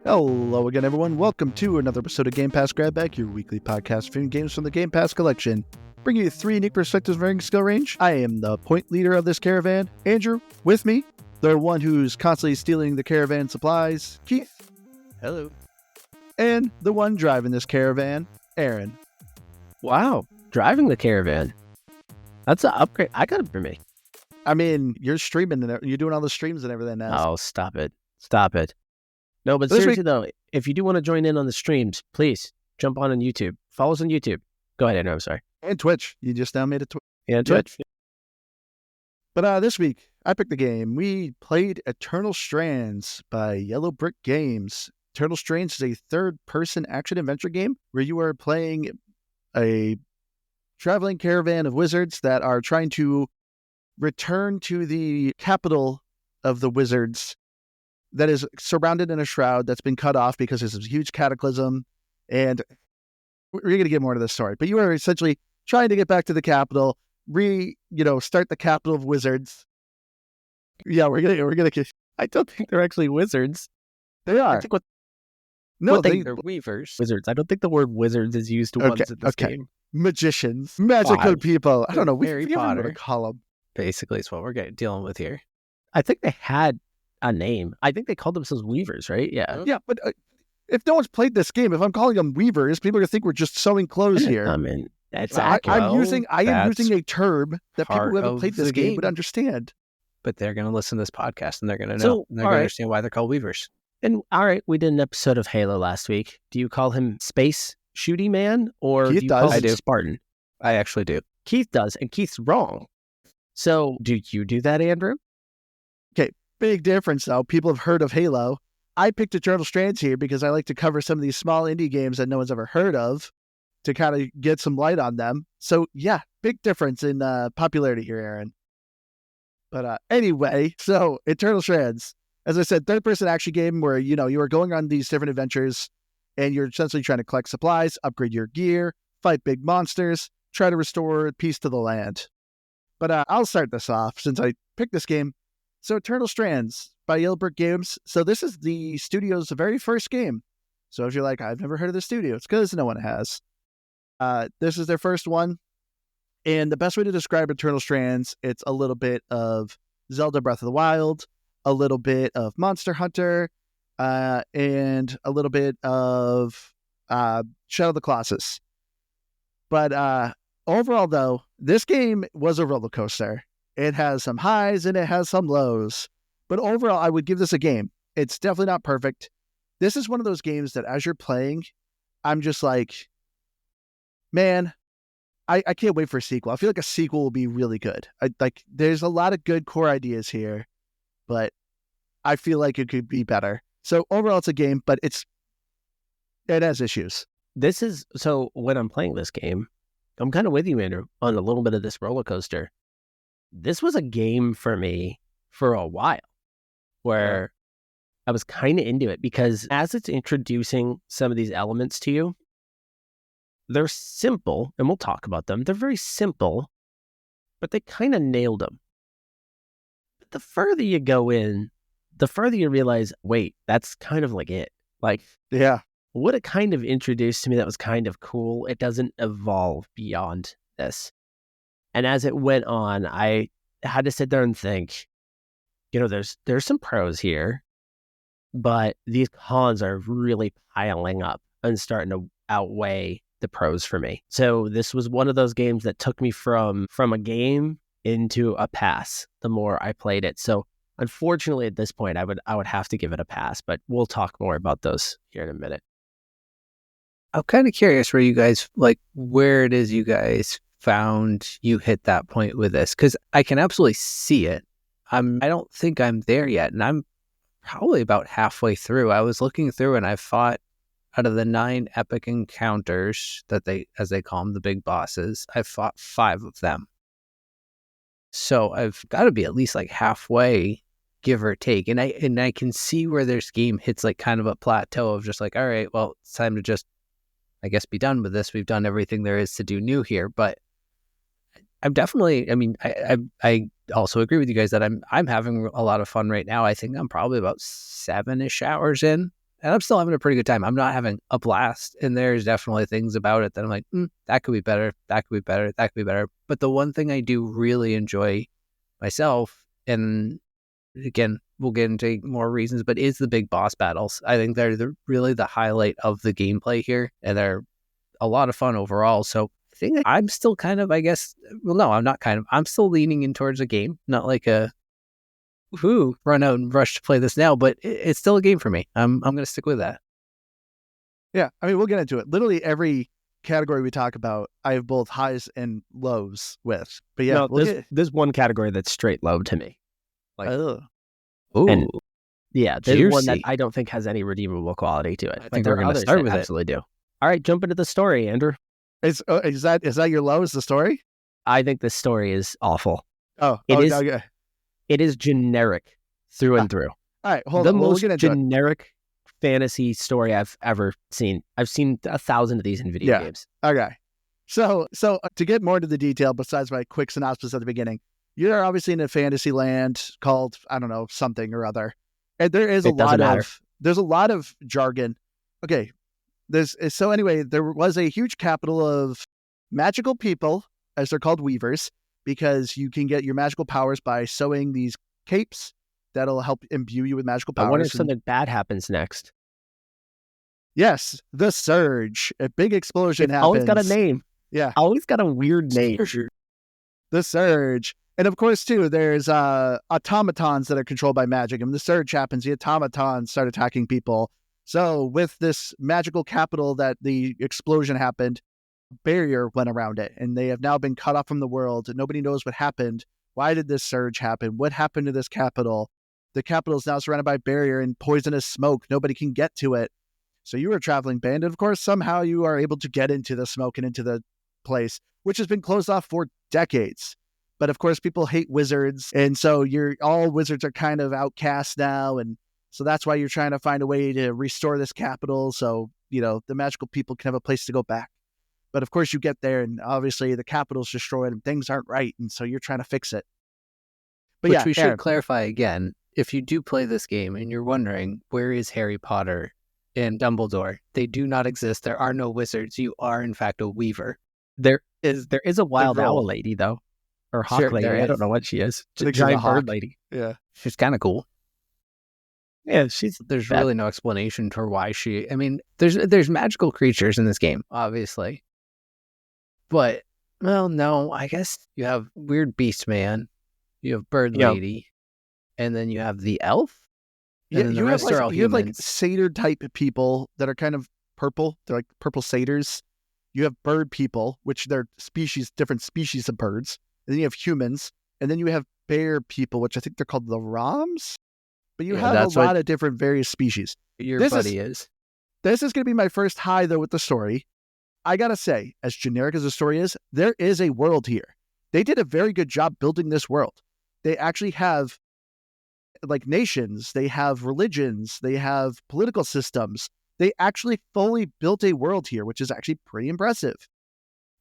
Hello again, everyone. Welcome to another episode of Game Pass Grab Bag, your weekly podcast of games from the Game Pass collection. Bringing you three unique perspectives of varying skill range. I am the point leader of this caravan, Andrew. With me, the one who's constantly stealing the caravan supplies, Keith. Hello. And the one driving this caravan, Aaron. Wow, driving the caravan. That's an upgrade. I got it for me. I mean, you're streaming and you're doing all the streams and everything now. Oh, stop it. Stop it. No, but seriously though, if you do want to join in on the streams, please jump on YouTube. Follow us on YouTube. Go ahead, Andrew. I'm sorry. And Twitch. You just now made a Twitch. Yeah, Twitch. Yeah. But this week, I picked the game. We played Eternal Strands by Yellow Brick Games. Eternal Strands is a third-person action-adventure game where you are playing a traveling caravan of wizards that are trying to return to the capital of the wizards that is surrounded in a shroud that's been cut off because there's a huge cataclysm. And we're going to get more into this story. But you are essentially trying to get back to the capital, start the capital of wizards. Yeah, we're gonna. I don't think they're actually wizards. They are. I think they're weavers. Wizards. I don't think the word wizards is used once in this game. Magicians, magical people. I don't know. Harry Potter. To call them. Basically, is what we're dealing with here. I think they had a name. I think they called themselves weavers, right? Yeah. Yeah, but if no one's played this game, if I'm calling them weavers, people are gonna think we're just sewing clothes here. I mean, that's accurate. I am using a term that people who haven't played this game would understand. But they're going to listen to this podcast and they're going to know. And they're going to understand why they're called weavers. And all right, we did an episode of Halo last week. Do you call him Space Shooty Man or Keith do you call him do. Spartan? I actually do. Keith does, and Keith's wrong. So do you do that, Andrew? Okay, big difference though. People have heard of Halo. I picked Eternal Strands here because I like to cover some of these small indie games that no one's ever heard of to kind of get some light on them. So yeah, big difference in popularity here, Aaron. But anyway, so Eternal Strands, as I said, third-person action game where, you are going on these different adventures and you're essentially trying to collect supplies, upgrade your gear, fight big monsters, try to restore peace to the land. But I'll start this off since I picked this game. So Eternal Strands by Yellow Brick Games. So this is the studio's very first game. So if you're like, I've never heard of the studio, it's because no one has. This is their first one. And the best way to describe Eternal Strands, it's a little bit of Zelda Breath of the Wild, a little bit of Monster Hunter, and a little bit of Shadow of the Colossus. But overall, though, this game was a roller coaster. It has some highs and it has some lows. But overall, I would give this a game. It's definitely not perfect. This is one of those games that as you're playing, I'm just like, man, I can't wait for a sequel. I feel like a sequel will be really good. There's a lot of good core ideas here, but I feel like it could be better. So overall, it's a game, but it has issues. So when I'm playing this game, I'm kind of with you, Andrew, on a little bit of this roller coaster. This was a game for me for a while where I was kind of into it because as it's introducing some of these elements to you, they're simple, and we'll talk about them. They're very simple, but they kind of nailed them. But the further you go in, the further you realize, wait, that's kind of like it. Like, yeah, what it kind of introduced to me that was kind of cool, it doesn't evolve beyond this. And as it went on, I had to sit there and think, there's some pros here, but these cons are really piling up and starting to outweigh the pros for me. So this was one of those games that took me from a game into a pass the more I played it. So unfortunately at this point I would have to give it a pass, but we'll talk more about those here in a minute. I'm kind of curious where it is you guys found you hit that point with this, because I can absolutely see it. I don't think I'm there yet, and I'm probably about halfway through. I was looking through and I fought out of the 9 epic encounters that as they call them, the big bosses, I fought 5 of them. So I've got to be at least like halfway, give or take. And I can see where this game hits like kind of a plateau of just like, all right, well, it's time to just, I guess, be done with this. We've done everything there is to do new here. But I'm definitely, I also agree with you guys that I'm having a lot of fun right now. I think I'm probably about 7-ish hours in. And I'm still having a pretty good time. I'm not having a blast. And there's definitely things about it that I'm like, that could be better. That could be better. That could be better. But the one thing I do really enjoy myself, and again, we'll get into more reasons, but is the big boss battles. I think they're really the highlight of the gameplay here. And they're a lot of fun overall. So I think I'm still kind of, I guess, well, no, I'm not kind of, I'm still leaning in towards a game, not like a, run out and rush to play this now, but it's still a game for me. I'm going to stick with that. Yeah, I mean, we'll get into it. Literally every category we talk about, I have both highs and lows with. But yeah, there's one category that's straight low to me. Like, Ooh, and yeah, there's juicy. one that I don't think has any redeemable quality to it. I think we're going to start with absolutely do. All right, jump into the story, Andrew. is that your low? Is the story? I think this story is awful. Okay. It is generic through and through. All right, hold on. The most generic fantasy story I've ever seen. I've seen 1,000 of these in video games. Okay. So to get more into the detail, besides my quick synopsis at the beginning, you're obviously in a fantasy land called, I don't know, something or other. And there's a lot of jargon. Okay. There was a huge capital of magical people, as they're called, weavers, because you can get your magical powers by sewing these capes that'll help imbue you with magical powers. I wonder if something bad happens next. Yes, the Surge. A big explosion happens. Always got a name. Yeah. Always got a weird name. The Surge. And of course, too, there's automatons that are controlled by magic. And when the Surge happens, the automatons start attacking people. So with this magical capital that the explosion happened, barrier went around it, and they have now been cut off from the world. Nobody knows what happened. Why did this surge happen? What happened to this capital? The capital is now surrounded by barrier and poisonous smoke. Nobody can get to it. So you are a traveling band, and of course, somehow you are able to get into the smoke and into the place, which has been closed off for decades. But of course, people hate wizards, and so all wizards are kind of outcast now, and so that's why you're trying to find a way to restore this capital, so the magical people can have a place to go back. But of course, you get there, and obviously the capital's destroyed, and things aren't right, and so you're trying to fix it. But which we should clarify again: if you do play this game and you're wondering where is Harry Potter and Dumbledore, they do not exist. There are no wizards. You are in fact a weaver. There is a wild owl lady though, or hawk lady. I don't know what she is. Giant bird lady. Yeah, she's kind of cool. Yeah, there's really no explanation for why she. I mean, there's magical creatures in this game, obviously. But, well, no, I guess you have Weird Beast Man, you have Bird Lady, and then you have the elf. Yeah, you have like satyr type people that are kind of purple. They're like purple satyrs. You have bird people, which they're different species of birds. And then you have humans. And then you have bear people, which I think they're called the Roms. But you have a lot of different various species. This is. This is going to be my first high, though, with the story. I got to say, as generic as the story is, there is a world here. They did a very good job building this world. They actually have like nations, they have religions, they have political systems. They actually fully built a world here, which is actually pretty impressive.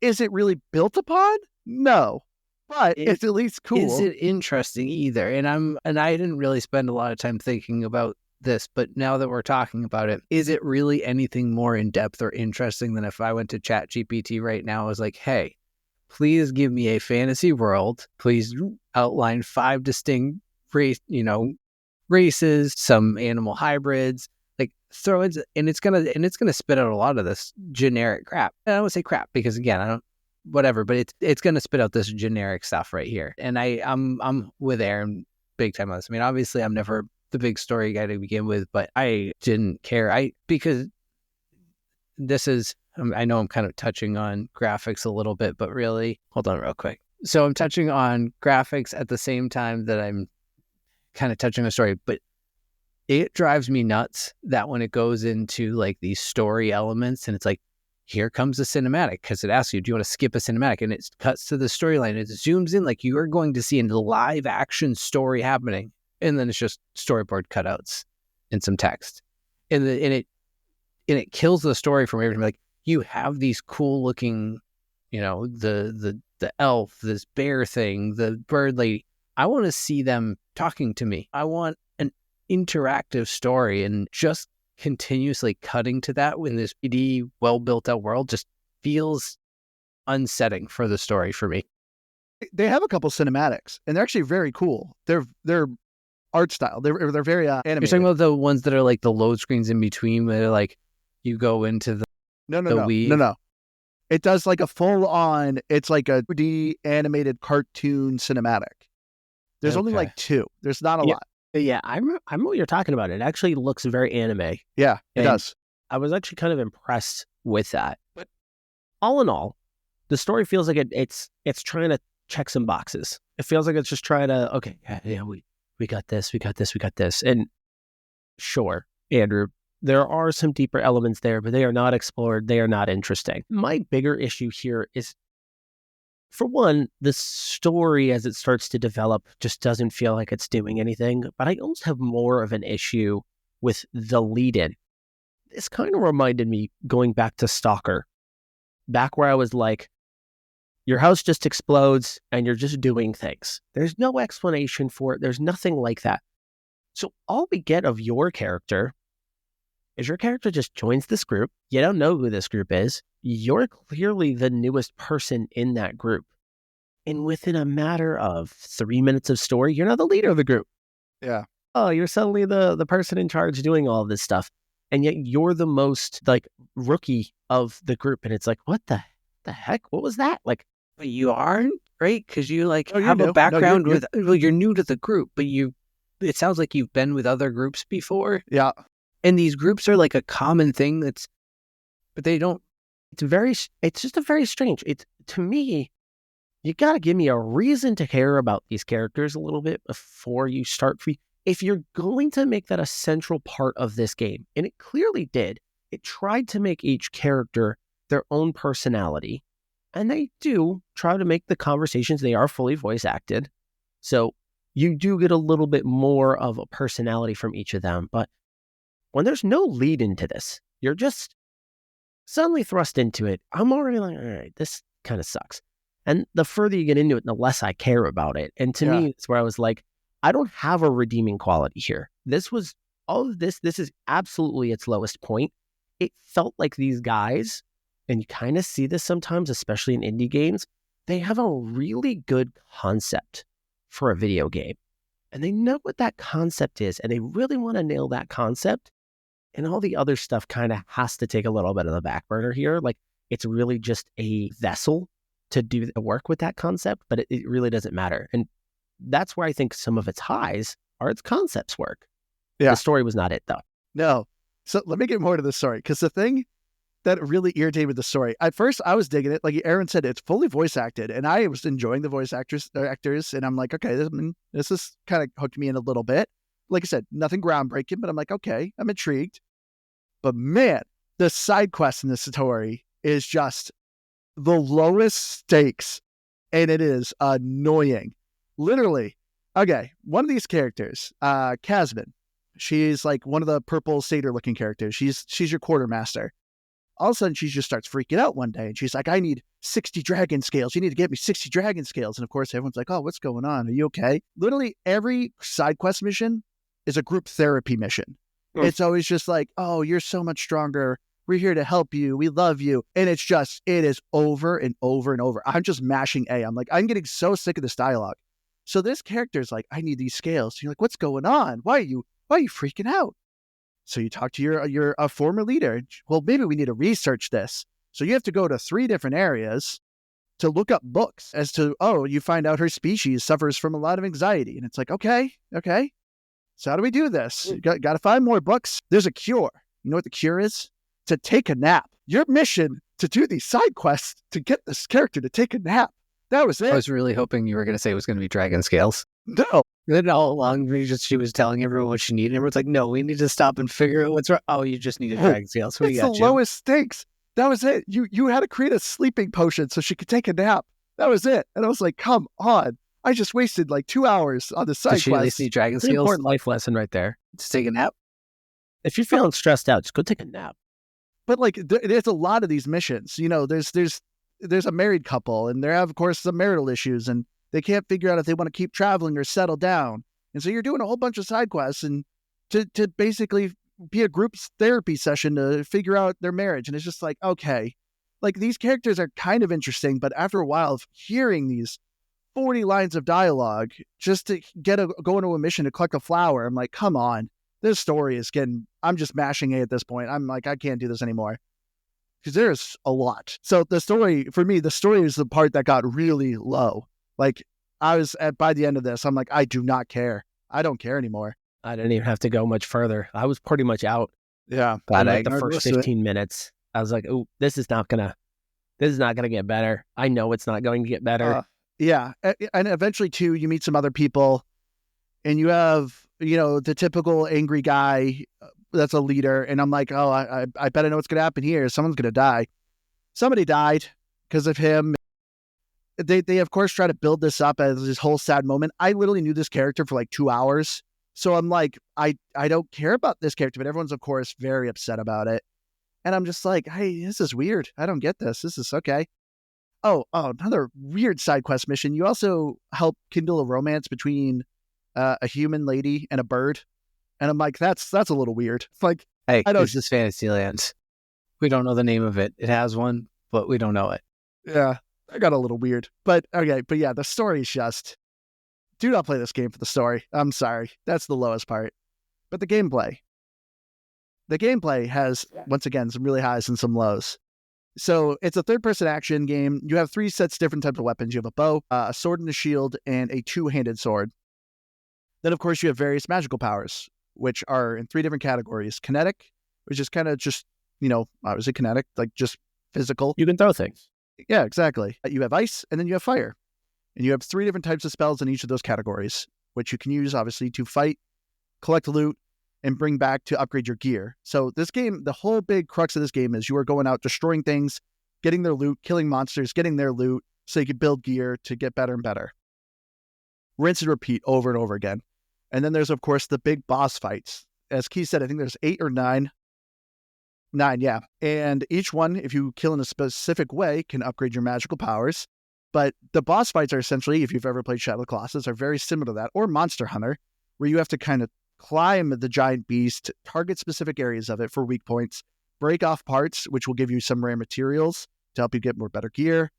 Is it really built upon? No. But it's at least cool. Is it interesting either? And I didn't really spend a lot of time thinking about this, but now that we're talking about it, is it really anything more in depth or interesting than if I went to ChatGPT right now? I was like, hey, please give me a fantasy world. Please outline 5 distinct races, some animal hybrids, like throw it, and it's gonna spit out a lot of this generic crap. And I don't say crap because again, I don't whatever, but it's gonna spit out this generic stuff right here. And I'm with Aaron big time on this. I mean, obviously I'm never the big story guy to begin with, but I didn't care. Because this is, I know I'm kind of touching on graphics a little bit, but really, hold on real quick. So I'm touching on graphics at the same time that I'm kind of touching on the story, but it drives me nuts that when it goes into like these story elements and it's like, here comes the cinematic, because it asks you, do you want to skip a cinematic? And it cuts to the storyline. It zooms in like you are going to see a live action story happening. And then it's just storyboard cutouts and some text. And it kills the story from everything. Like you have these cool looking, the elf, this bear thing, the bird lady. I want to see them talking to me. I want an interactive story, and just continuously cutting to that when this 3D, well built out world just feels unsetting for the story for me. They have a couple cinematics, and they're actually very cool. They're art style. They're very animated. You're talking about the ones that are like the load screens in between, where like you go into the No. It does like a full on. It's like a 2D animated cartoon cinematic. There's only like 2. There's not a lot. Yeah, I'm what you're talking about. It actually looks very anime. Yeah, it does. I was actually kind of impressed with that. But all in all, the story feels like it's trying to check some boxes. It feels like it's just trying to, okay, yeah, we got this. And sure, Andrew, there are some deeper elements there, but they are not explored. They are not interesting. My bigger issue here is, for one, the story as it starts to develop just doesn't feel like it's doing anything. But I almost have more of an issue with the lead-in. This kind of reminded me going back to Stalker, back where I was like, your house just explodes and you're just doing things. There's no explanation for it. There's nothing like that. So all we get of your character is your character just joins this group. You don't know who this group is. You're clearly the newest person in that group. And within a matter of 3 minutes of story, you're now the leader of the group. Yeah. Oh, you're suddenly the person in charge doing all of this stuff. And yet you're the most like rookie of the group. And it's like, what the heck? What was that? Like, but you aren't, right? Because you like you're have new. a background No, you're new to the group, but it sounds like you've been with other groups before. Yeah. And these groups are like a common thing but they don't. It's just a very strange. To me, you got to give me a reason to care about these characters a little bit before you start. If you're going to make that a central part of this game, and it clearly did, it tried to make each character their own personality. And they do try to make the conversations, they are fully voice acted. So you do get a little bit more of a personality from each of them. But when there's no lead into this, you're just suddenly thrust into it. I'm already like, all right, this kind of sucks. And the further you get into it, the less I care about it. And to me, it's where I was like, I don't have a redeeming quality here. This is absolutely its lowest point. It felt like these guys, and you kind of see this sometimes, especially in indie games, they have a really good concept for a video game. And they know what that concept is, and they really want to nail that concept. And all the other stuff kind of has to take a little bit of the back burner here. Like, it's really just a vessel to do the work with that concept, but it really doesn't matter. And that's where I think some of its highs are its concepts work. Yeah. The story was not it, though. No. So let me get more to the story, because the thing that really irritated with the story, at first I was digging it. Like Aaron said, it's fully voice acted, and I was enjoying the voice actors, and I'm like, okay, this is kind of hooked me in a little bit. Like I said, nothing groundbreaking, but I'm like, okay, I'm intrigued. But man, the side quest in this story is just the lowest stakes, and it is annoying. Literally, okay, one of these characters, Casman, she's like one of the purple satyr-looking characters. She's your quartermaster. All of a sudden, she just starts freaking out one day, and she's like, I need 60 dragon scales. You need to get me 60 dragon scales. And of course, everyone's like, oh, what's going on? Are you okay? Literally, every side quest mission is a group therapy mission. It's always just like, oh, you're so much stronger. We're here to help you. We love you. And it is over and over and over. I'm just mashing A. I'm like, I'm getting so sick of this dialogue. So this character's like, I need these scales. You're like, what's going on? Why are you freaking out? So you talk to your former leader. Well, maybe we need to research this. So you have to go to 3 different areas to look up books as to, you find out her species suffers from a lot of anxiety. And it's like, okay. So how do we do this? You got to find more books. There's a cure. You know what the cure is? To take a nap. Your mission to do these side quests to get this character to take a nap. That was it. I was really hoping you were going to say it was going to be dragon scales. No. Then all along, she was telling everyone what she needed. And everyone's like, no, we need to stop and figure out what's wrong. Oh, you just needed dragon scales. It's the lowest stakes. That was it. You had to create a sleeping potion so she could take a nap. That was it. And I was like, come on. I just wasted like 2 hours on the side quest. Does she at least need dragon It's an scales? important life lesson right there. To take a nap? If you're feeling stressed out, just go take a nap. But like, there's a lot of these missions. You know, there's a married couple, and they have, of course, some marital issues, and they can't figure out if they want to keep traveling or settle down. And so you're doing a whole bunch of side quests and to basically be a group therapy session to figure out their marriage. And it's just like, okay, like these characters are kind of interesting, but after a while of hearing these 40 lines of dialogue just to go into a mission to collect a flower, I'm like, come on, this story is I'm just mashing A at this point. I'm like, I can't do this anymore because there's a lot. So the story is the part that got really low. Like by the end of this, I'm like, I do not care. I don't care anymore. I didn't even have to go much further. I was pretty much out. Yeah. In like the first 15 minutes. I was like, oh, this is not gonna get better. I know it's not going to get better. Yeah. And eventually too, you meet some other people and you have, the typical angry guy that's a leader. And I'm like, oh, I bet I know what's going to happen here. Someone's going to die. Somebody died because of him. They of course try to build this up as this whole sad moment. I literally knew this character for like 2 hours. So I'm like, I don't care about this character, but everyone's of course very upset about it. And I'm just like, hey, this is weird. I don't get this. This is okay. Oh, another weird side quest mission. You also help kindle a romance between a human lady and a bird. And I'm like, that's a little weird. It's like, hey, this is Fantasyland. We don't know the name of it. It has one, but we don't know it. Yeah, I got a little weird. But okay, but yeah, the story is just, do not play this game for the story. I'm sorry. That's the lowest part. But the gameplay has, once again, some really highs and some lows. So it's a third-person action game. You have 3 sets, different types of weapons. You have a bow, a sword and a shield, and a 2-handed sword. Then, of course, you have various magical powers, which are in 3 different categories. Kinetic, which is kind of just, obviously kinetic, like just physical. You can throw things. Yeah, exactly. You have ice, and then you have fire. And you have 3 different types of spells in each of those categories, which you can use, obviously, to fight, collect loot, and bring back to upgrade your gear. So this game, the whole big crux of this game is you are going out, destroying things, getting their loot, killing monsters, getting their loot, so you can build gear to get better and better. Rinse and repeat over and over again. And then there's, of course, the big boss fights. As Keith said, I think there's 8 or 9. 9, yeah. And each one, if you kill in a specific way, can upgrade your magical powers. But the boss fights are essentially, if you've ever played Shadow of the Colossus, are very similar to that, or Monster Hunter, where you have to kind of climb the giant beast, target specific areas of it for weak points, break off parts, which will give you some rare materials to help you get more better gear.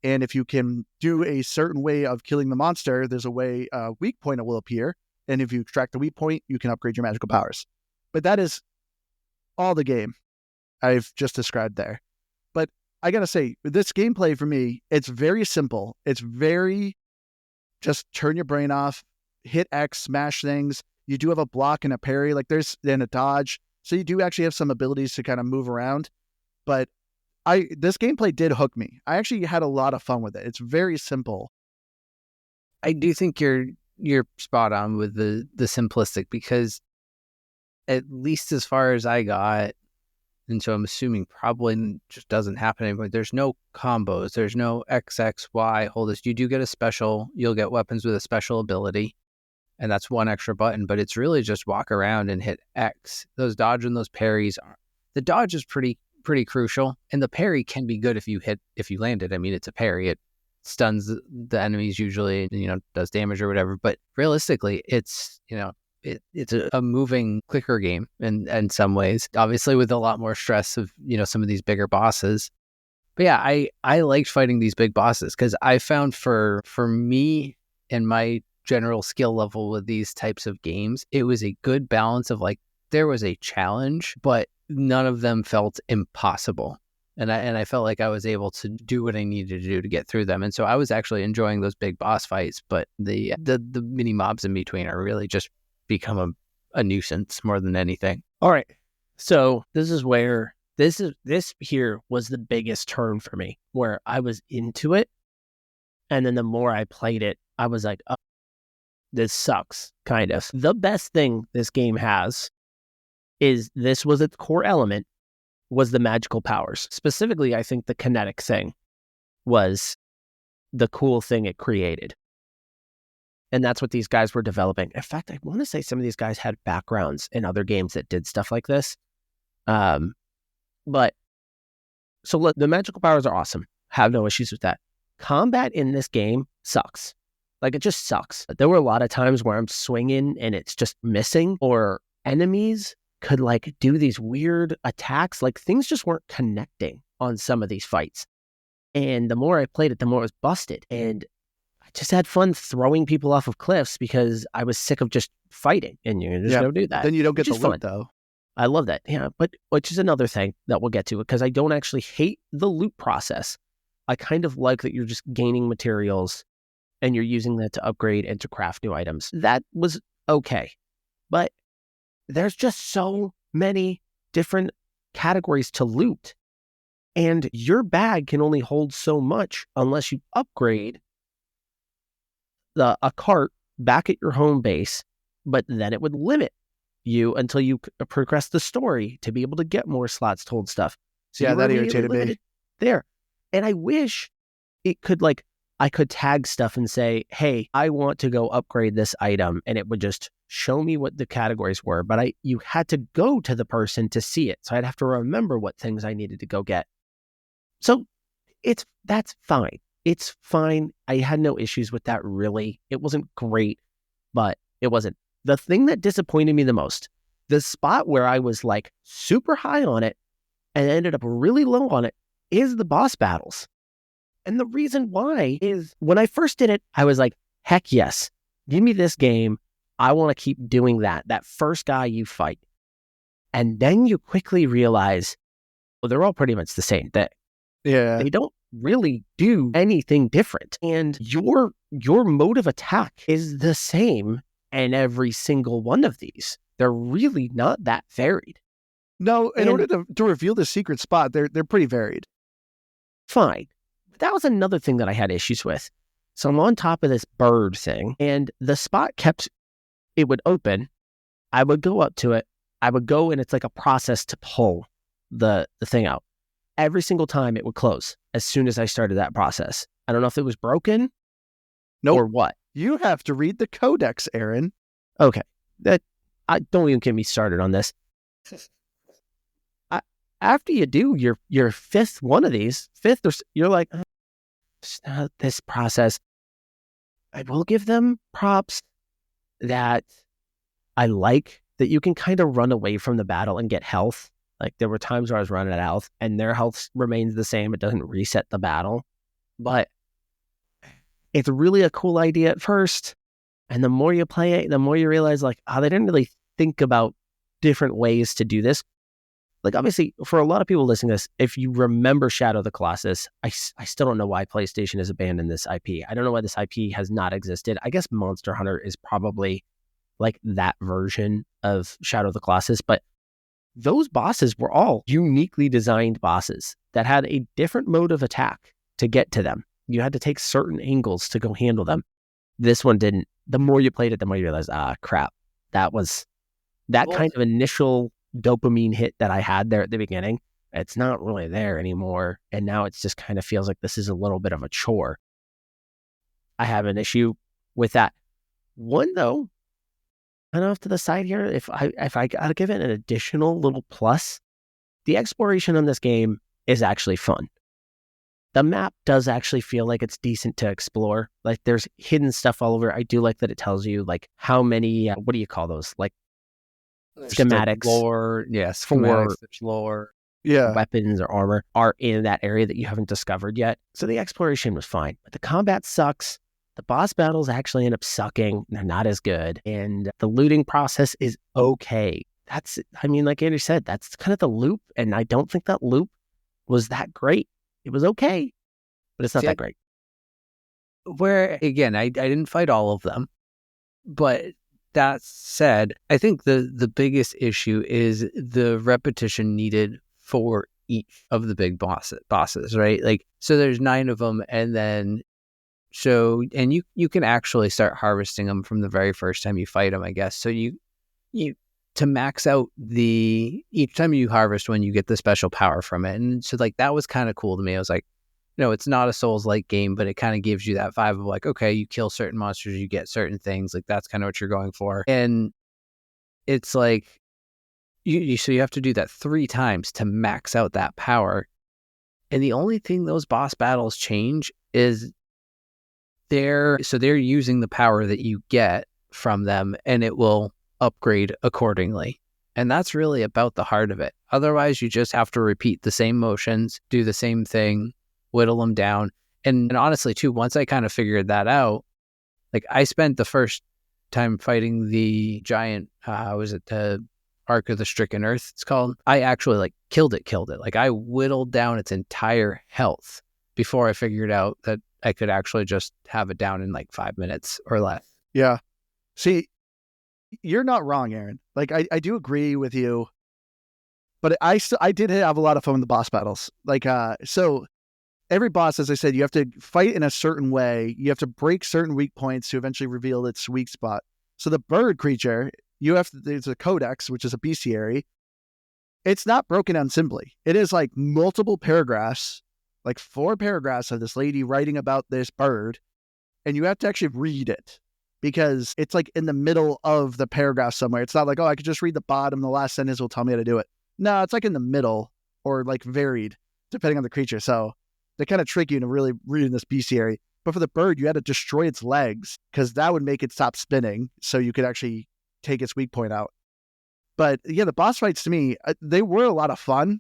And if you can do a certain way of killing the monster, there's a way a weak point will appear. And if you extract the weak point, you can upgrade your magical powers. But that is all the game I've just described there. But I gotta say, this gameplay for me, it's very simple. It's very just turn your brain off, hit X, smash things. You do have a block and a parry, like there's then a dodge. So you do actually have some abilities to kind of move around. But this gameplay did hook me. I actually had a lot of fun with it. It's very simple. I do think you're spot on with the simplistic, because at least as far as I got, and so I'm assuming probably just doesn't happen anymore. There's no combos. There's no XXY, hold this. You do get a special. You'll get weapons with a special ability, and that's 1 extra button. But it's really just walk around and hit X. Those dodge and those parries. The dodge is pretty crucial, and the parry can be good if you land it. I mean, it's a parry. It stuns the enemies usually, does damage or whatever. But realistically, it's it's a moving clicker game in some ways, obviously with a lot more stress of, some of these bigger bosses. But yeah, I liked fighting these big bosses because I found for me and my general skill level with these types of games, it was a good balance of like, there was a challenge, but none of them felt impossible. And I felt like I was able to do what I needed to do to get through them. And so I was actually enjoying those big boss fights, but the mini mobs in between are really just become a nuisance more than anything. All right. So this is where this here was the biggest turn for me, where I was into it. And then the more I played it, I was like, oh, this sucks, kind of. The best thing this game has is this was its core element, was the magical powers. Specifically, I think the kinetic thing was the cool thing it created. And that's what these guys were developing. In fact, I want to say some of these guys had backgrounds in other games that did stuff like this. But so look, the magical powers are awesome. Have no issues with that. Combat in this game sucks. Like, it just sucks. There were a lot of times where I'm swinging and it's just missing, or enemies could like do these weird attacks. Like things just weren't connecting on some of these fights. And the more I played it, the more it was busted. And I just had fun throwing people off of cliffs because I was sick of just fighting. And you're just going to do that. Then you don't get the which is loot fun. though. I love that. Yeah. But which is another thing that we'll get to, because I don't actually hate the loot process. I kind of like that you're just gaining materials and you're using that to upgrade and to craft new items. That was okay. But there's just so many different categories to loot. And your bag can only hold so much unless you upgrade a cart back at your home base, but then it would limit you until you progress the story to be able to get more slots to hold stuff. So Yeah, you were that really irritated me. limited there. And I wish it could I could tag stuff and say, hey, I want to go upgrade this item, and it would just show me what the categories were. But you had to go to the person to see it. So I'd have to remember what things I needed to go get. So that's fine. It's fine. I had no issues with that, really. It wasn't great, but it wasn't. The thing that disappointed me the most, the spot where I was like super high on it and ended up really low on it, is the boss battles. And the reason why is when I first did it, I was like, heck yes, give me this game. I want to keep doing that first guy you fight. And then you quickly realize, well, they're all pretty much the same thing. Yeah. They don't really do anything different. And your mode of attack is the same in every single one of these. They're really not that varied. No, in order to reveal the secret spot, they're pretty varied. Fine. But that was another thing that I had issues with. So I'm on top of this bird thing, and the spot it would open. I would go up to it. I would go, and it's like a process to pull the thing out. Every single time it would close as soon as I started that process. I don't know if it was broken or what. You have to read the codex, Aaron. Okay. I don't even get me started on this. After you do your fifth one of these, you're like, this process. I will give them props that I like that you can kind of run away from the battle and get health. Like there were times where I was running out of health and their health remains the same. It doesn't reset the battle, but it's really a cool idea at first. And the more you play it, the more you realize they didn't really think about different ways to do this. Like obviously for a lot of people listening to this, if you remember Shadow of the Colossus, I still don't know why PlayStation has abandoned this IP. I don't know why this IP has not existed. I guess Monster Hunter is probably like that version of Shadow of the Colossus, but those bosses were all uniquely designed bosses that had a different mode of attack to get to them. You had to take certain angles to go handle them. This one didn't. The more you played it, the more you realized, crap. That was kind of initial dopamine hit that I had there at the beginning. It's not really there anymore. And now it just kind of feels like this is a little bit of a chore. I have an issue with that. One, though, kind of off to the side here, if I gotta give it an additional little plus, the exploration on this game is actually fun. The map does actually feel like it's decent to explore. Like there's hidden stuff all over. I do like that it tells you like how many, what do you call those? Like schematics. Lore, yes, schematics, lore. Yeah. Weapons or armor are in that area that you haven't discovered yet. So the exploration was fine, but the combat sucks. The boss battles actually end up sucking. They're not as good. And the looting process is okay. Like Andrew said, that's kind of the loop. And I don't think that loop was that great. It was okay, but it's not that great. Where, again, I didn't fight all of them. But that said, I think the biggest issue is the repetition needed for each of the big bosses, right? Like, so there's 9 of them, and then and you can actually start harvesting them from the very first time you fight them, I guess. So you to max out each time you harvest one, you get the special power from it. And so like that was kind of cool to me. I was like, it's not a Souls-like game, but it kind of gives you that vibe of like, okay, you kill certain monsters, you get certain things. Like that's kind of what you're going for. And it's like so you have to do that 3 times to max out that power. And the only thing those boss battles change is they're using the power that you get from them, and it will upgrade accordingly. And that's really about the heart of it. Otherwise, you just have to repeat the same motions, do the same thing, whittle them down. And honestly, too, once I kind of figured that out, like I spent the first time fighting the giant, was it the Ark of the Stricken Earth, it's called? I actually like killed it. Like I whittled down its entire health before I figured out that I could actually just have it down in like 5 minutes or less. Yeah. See, you're not wrong, Aaron. Like I do agree with you, but I did have a lot of fun with the boss battles. Like so every boss, as I said, you have to fight in a certain way. You have to break certain weak points to eventually reveal its weak spot. So the bird creature, there's a codex, which is a bestiary. It's not broken down simply. It is like multiple paragraphs, like 4 paragraphs of this lady writing about this bird, and you have to actually read it because it's like in the middle of the paragraph somewhere. It's not like, oh, I could just read the bottom. The last sentence will tell me how to do it. No, it's like in the middle or like varied depending on the creature. So they kind of trick you into really reading this bestiary. But for the bird, you had to destroy its legs because that would make it stop spinning so you could actually take its weak point out. But yeah, the boss fights to me, they were a lot of fun.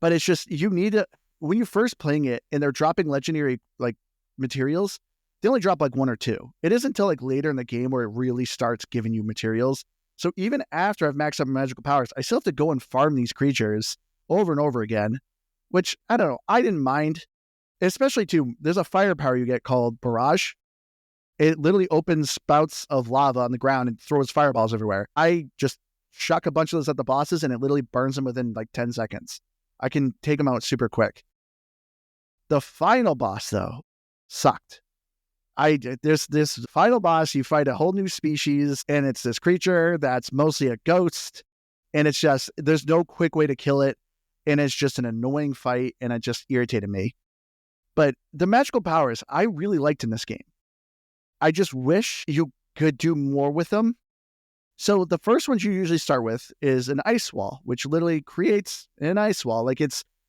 But it's just, you need to, when you're first playing it and they're dropping legendary like materials, they only drop like 1 or 2. It isn't until like later in the game where it really starts giving you materials. So even after I've maxed out my magical powers, I still have to go and farm these creatures over and over again, which I don't know. I didn't mind, especially too. There's a firepower you get called Barrage. It literally opens spouts of lava on the ground and throws fireballs everywhere. I just chuck a bunch of those at the bosses and it literally burns them within like 10 seconds. I can take them out super quick. The final boss though sucked. There's this final boss, you fight a whole new species, and it's this creature that's mostly a ghost, and it's just, there's no quick way to kill it, and it's just an annoying fight, and it just irritated me. But the magical powers, I really liked in this game. I just wish you could do more with them. So the first ones you usually start with is an ice wall, which literally creates an ice wall. Like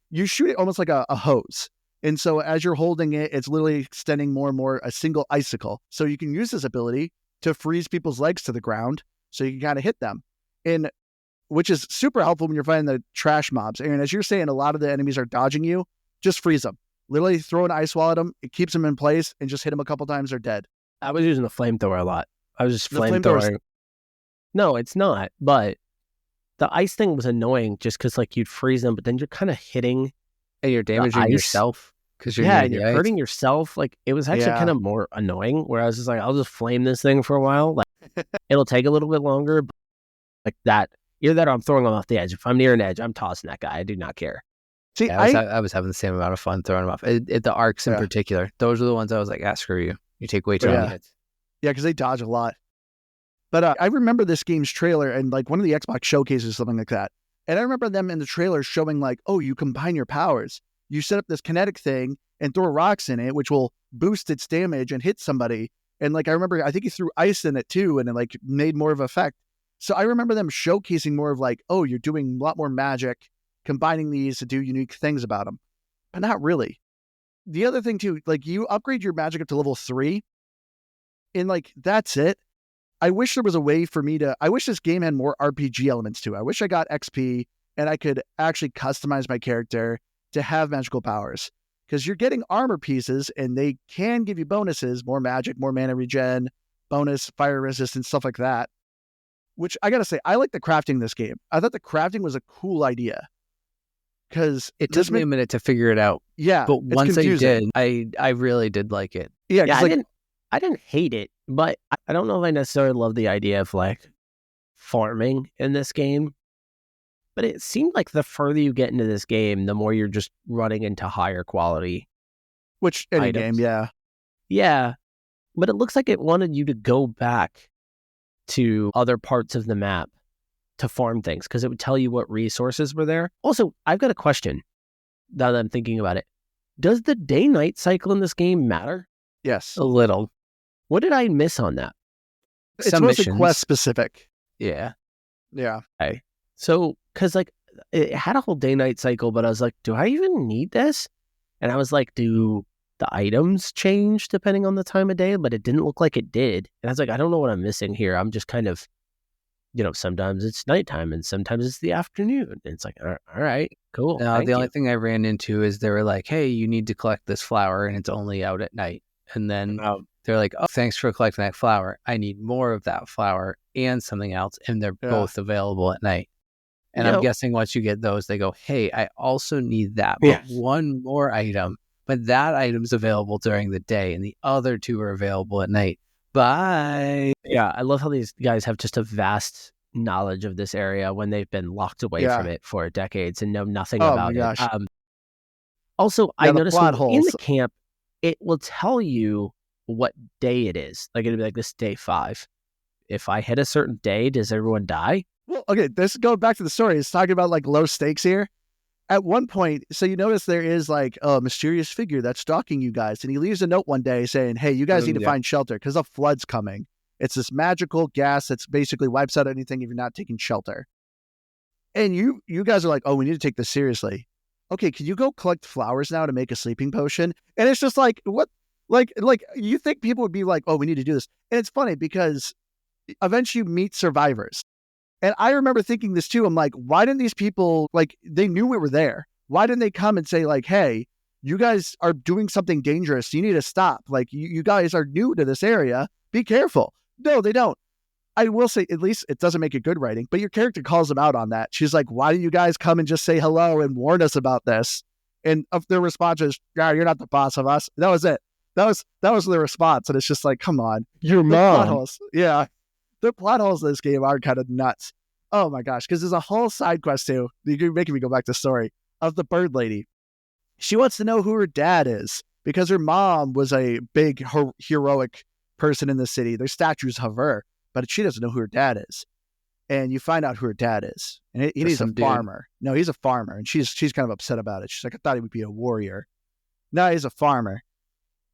you shoot it almost like a hose. And so as you're holding it, it's literally extending more and more a single icicle. So you can use this ability to freeze people's legs to the ground so you can kind of hit them. And which is super helpful when you're fighting the trash mobs. And as you're saying, a lot of the enemies are dodging you. Just freeze them. Literally throw an ice wall at them. It keeps them in place and just hit them a couple times, they're dead. I was using the flamethrower a lot. I was just flamethrowing. No, it's not. But the ice thing was annoying just because like you'd freeze them, but then you're kind of hitting. And you're damaging yourself because you're and you're hurting yourself. Like it was actually kind of more annoying. Where I was just like, I'll just flame this thing for a while. Like it'll take a little bit longer. But like that, either that or I'm throwing them off the edge. If I'm near an edge, I'm tossing that guy. I do not care. See, I was having the same amount of fun throwing them off. The arcs in particular, those are the ones I was like, screw you. You take way too many hits. Yeah, because they dodge a lot. But I remember this game's trailer and like one of the Xbox showcases, something like that. And I remember them in the trailer showing like, oh, you combine your powers. You set up this kinetic thing and throw rocks in it, which will boost its damage and hit somebody. And like, I remember, I think he threw ice in it too, and it like made more of an effect. So I remember them showcasing more of like, oh, you're doing a lot more magic, combining these to do unique things about them. But not really. The other thing too, like you upgrade your magic up to level 3 and like, that's it. I wish there was a way for me I wish this game had more RPG elements to it. I wish I got XP and I could actually customize my character to have magical powers. Because you're getting armor pieces and they can give you bonuses, more magic, more mana regen, bonus, fire resistance, stuff like that. Which I gotta say, I like the crafting in this game. I thought the crafting was a cool idea. Because it took me a minute to figure it out. Yeah. But once confusing. I did, I really did like it. Yeah, I didn't hate it, but I don't know if I necessarily love the idea of like farming in this game. But it seemed like the further you get into this game, the more you're just running into higher quality. Which any items. game, yeah. Yeah. But it looks like it wanted you to go back to other parts of the map to farm things because it would tell you what resources were there. Also, I've got a question now that I'm thinking about it. Does the day-night cycle in this game matter? Yes. A little. What did I miss on that? It's mostly quest specific. Yeah. Yeah. Okay. So, because like it had a whole day-night cycle, but I was like, do I even need this? And I was like, do the items change depending on the time of day? But it didn't look like it did. And I was like, I don't know what I'm missing here. I'm just kind of sometimes it's nighttime and sometimes it's the afternoon. And it's like, all right, cool. No, the only thing I ran into is they were like, hey, you need to collect this flower and it's only out at night. And then they're like, oh, thanks for collecting that flower. I need more of that flower and something else. And they're both available at night. And I'm guessing once you get those, they go, hey, I also need that, but one more item. But that item's available during the day and the other two are available at night. Bye. Yeah, I love how these guys have just a vast knowledge of this area when they've been locked away from it for decades and know nothing about it. Also, I noticed in the camp, it will tell you what day it is. Like it'll be like, this is day 5. If I hit a certain day, does everyone die? Well, okay, this going back to the story. It's talking about like low stakes here. At one point, so you notice there is like a mysterious figure that's stalking you guys, and he leaves a note one day saying, hey, you guys need to find shelter because a flood's coming. It's this magical gas that's basically wipes out anything if you're not taking shelter. And you guys are like, oh, we need to take this seriously. Okay, can you go collect flowers now to make a sleeping potion? And it's just like, what? Like you think people would be like, oh, we need to do this. And it's funny because eventually you meet survivors. And I remember thinking this too. I'm like, why didn't these people, like, they knew we were there. Why didn't they come and say like, hey, you guys are doing something dangerous. You need to stop. Like, you guys are new to this area. Be careful. No, they don't. I will say, at least it doesn't make it good writing, but your character calls them out on that. She's like, why didn't you guys come and just say hello and warn us about this? And their response is, yeah, you're not the boss of us. That was it. That was the response. And it's just like, come on. Your mom. Yeah. The plot holes in this game are kind of nuts. Oh my gosh. Because there's a whole side quest too. You're making me go back to the story of the bird lady. She wants to know who her dad is because her mom was a big heroic person in the city. There's statues of her, but she doesn't know who her dad is. And you find out who her dad is. And he's a farmer. No, he's a farmer. And she's kind of upset about it. She's like, I thought he would be a warrior. No, he's a farmer.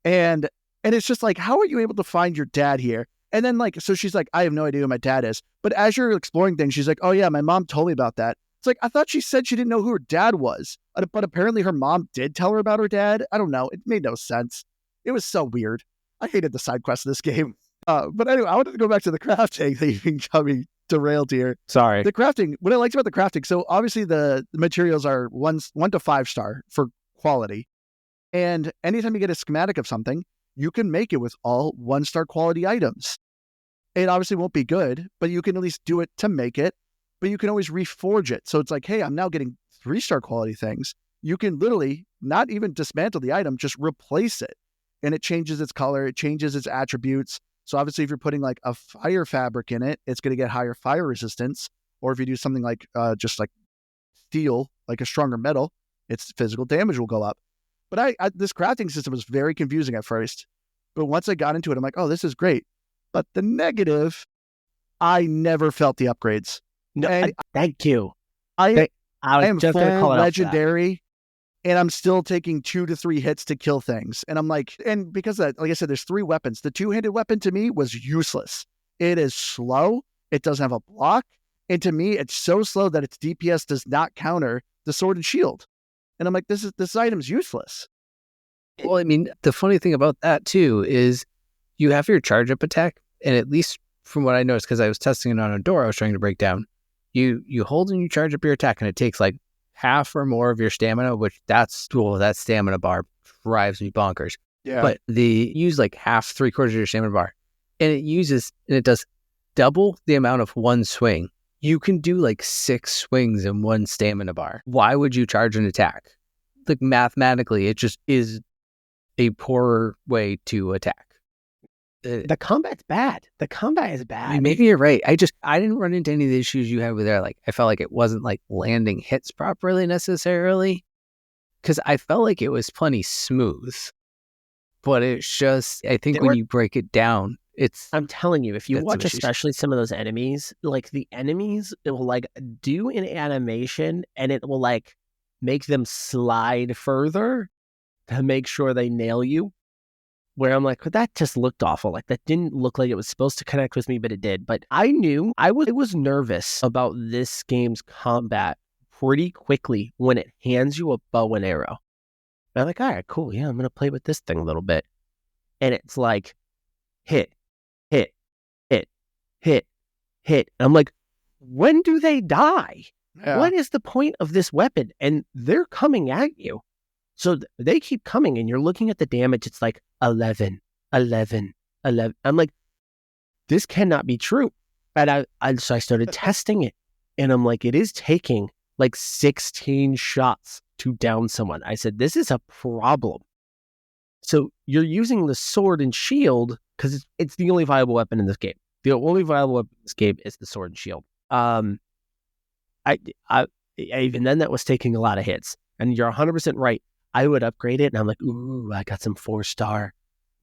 And it's just like, how are you able to find your dad here? And then like, so she's like, I have no idea who my dad is. But as you're exploring things, she's like, oh yeah, my mom told me about that. It's like, I thought she said she didn't know who her dad was. But apparently her mom did tell her about her dad. I don't know. It made no sense. It was so weird. I hated the side quests of this game. But anyway, I wanted to go back to the crafting that you've been coming derailed here. Sorry. The crafting, what I liked about the crafting, so obviously the materials are 1 to 5 star for quality. And anytime you get a schematic of something, you can make it with all 1-star quality items. It obviously won't be good, but you can at least do it to make it, but you can always reforge it. So it's like, hey, I'm now getting 3-star quality things. You can literally not even dismantle the item, just replace it. And it changes its color, it changes its attributes. So obviously if you're putting like a fire fabric in it, it's going to get higher fire resistance. Or if you do something like just like steel, like a stronger metal, its physical damage will go up. But this crafting system was very confusing at first. But once I got into it, I'm like, oh, this is great. But the negative, I never felt the upgrades. No, thank you. I am full legendary, and I'm still taking 2 to 3 hits to kill things. And I'm like, and because of that, like I said, there's 3 weapons. The 2-handed weapon to me was useless. It is slow. It doesn't have a block. And to me, it's so slow that its DPS does not counter the sword and shield. And I'm like, this item's useless. Well, I mean, the funny thing about that too is you have your charge up attack, and at least from what I noticed, because I was testing it on a door I was trying to break down, you hold and you charge up your attack, and it takes like half or more of your stamina, which that stamina bar drives me bonkers. Yeah. But they use like half, 3/4 of your stamina bar, and it does double the amount of one swing. You can do like 6 swings in one stamina bar. Why would you charge an attack? Like mathematically, it just is a poorer way to attack. The combat's bad. The combat is bad. I mean, maybe you're right. I didn't run into any of the issues you had with there. Like, I felt like it wasn't like landing hits properly necessarily, because I felt like it was plenty smooth. But it's just, I think when you break it down, I'm telling you, if you watch especially some of those enemies, like the enemies, it will like do an animation and it will like make them slide further to make sure they nail you. Where I'm like, that just looked awful. Like that didn't look like it was supposed to connect with me, but it did. But I knew I was nervous about this game's combat pretty quickly when it hands you a bow and arrow. And I'm like, all right, cool. Yeah, I'm going to play with this thing a little bit. And it's like, hit, hit, hit, hit, hit. And I'm like, when do they die? Yeah. What is the point of this weapon? And they're coming at you. So they keep coming and you're looking at the damage. It's like 11, 11, 11. I'm like, this cannot be true. And so I started testing it. And I'm like, it is taking like 16 shots to down someone. I said, this is a problem. So you're using the sword and shield because it's the only viable weapon in this game. The only viable weapon in this game is the sword and shield. Even then that was taking a lot of hits. And you're 100% right. I would upgrade it and I'm like, ooh, I got some 4-star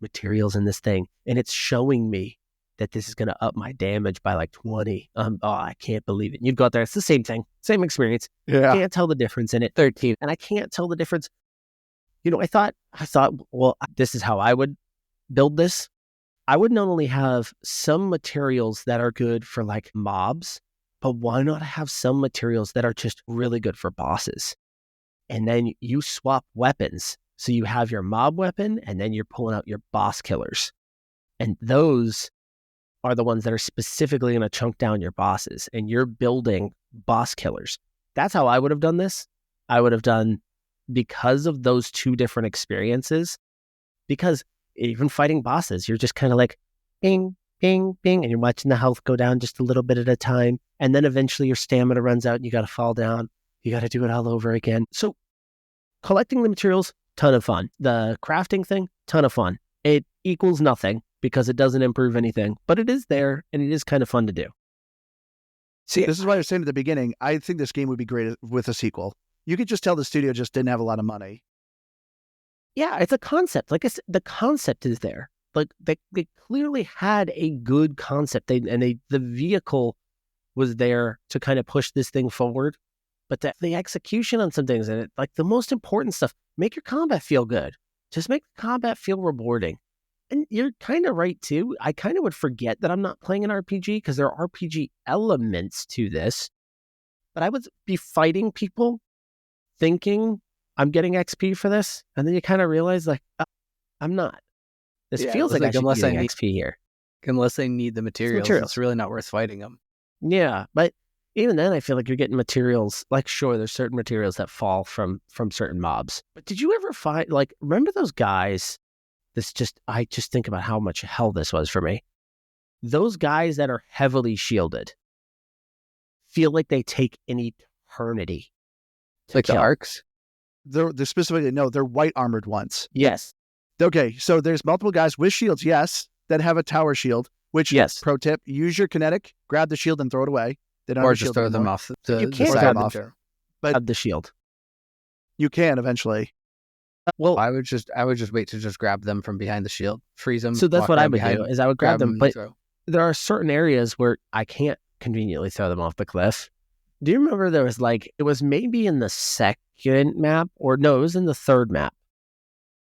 materials in this thing. And it's showing me that this is going to up my damage by like 20. I can't believe it. You'd go out there. It's the same thing. Same experience. Yeah. Can't tell the difference in it. 13. And I can't tell the difference. I thought, well, this is how I would build this. I would not only have some materials that are good for like mobs, but why not have some materials that are just really good for bosses? And then you swap weapons. So you have your mob weapon and then you're pulling out your boss killers. And those are the ones that are specifically going to chunk down your bosses. And you're building boss killers. That's how I would have done this. I would have done, because of those two different experiences, because even fighting bosses, you're just kind of like, bing, bing, bing, and you're watching the health go down just a little bit at a time. And then eventually your stamina runs out and you got to fall down. You got to do it all over again. So collecting the materials, ton of fun. The crafting thing, ton of fun. It equals nothing because it doesn't improve anything, but it is there and it is kind of fun to do. See, this is why I was saying at the beginning, I think this game would be great with a sequel. You could just tell the studio just didn't have a lot of money. Yeah, it's a concept. Like I said, the concept is there. Like they clearly had a good concept. The vehicle was there to kind of push this thing forward. But the execution on some things, and it, like the most important stuff, make your combat feel good. Just make the combat feel rewarding. And you're kind of right too. I kind of would forget that I'm not playing an RPG because there are RPG elements to this. But I would be fighting people thinking I'm getting XP for this. And then you kind of realize like, I'm not. This feels like I should be getting XP here. Unless they need the materials, it's really not worth fighting them. Yeah, but even then, I feel like you're getting materials. Like, sure, there's certain materials that fall from certain mobs. But did you ever find, like, remember those guys? I just think about how much hell this was for me. Those guys that are heavily shielded feel like they take an eternity. Like the arcs? They're specifically, no, they're white armored ones. Yes. Okay, so there's multiple guys with shields, yes, that have a tower shield, which, yes. Pro tip, use your kinetic, grab the shield and throw it away. They don't or just throw them off. You can't grab them off. But the shield. You can eventually. Well, I would just wait to just grab them from behind the shield, freeze them. So that's what I would do, is I would grab them. But there are certain areas where I can't conveniently throw them off the cliff. Do you remember there was it was maybe in the second map, or no, it was in the third map.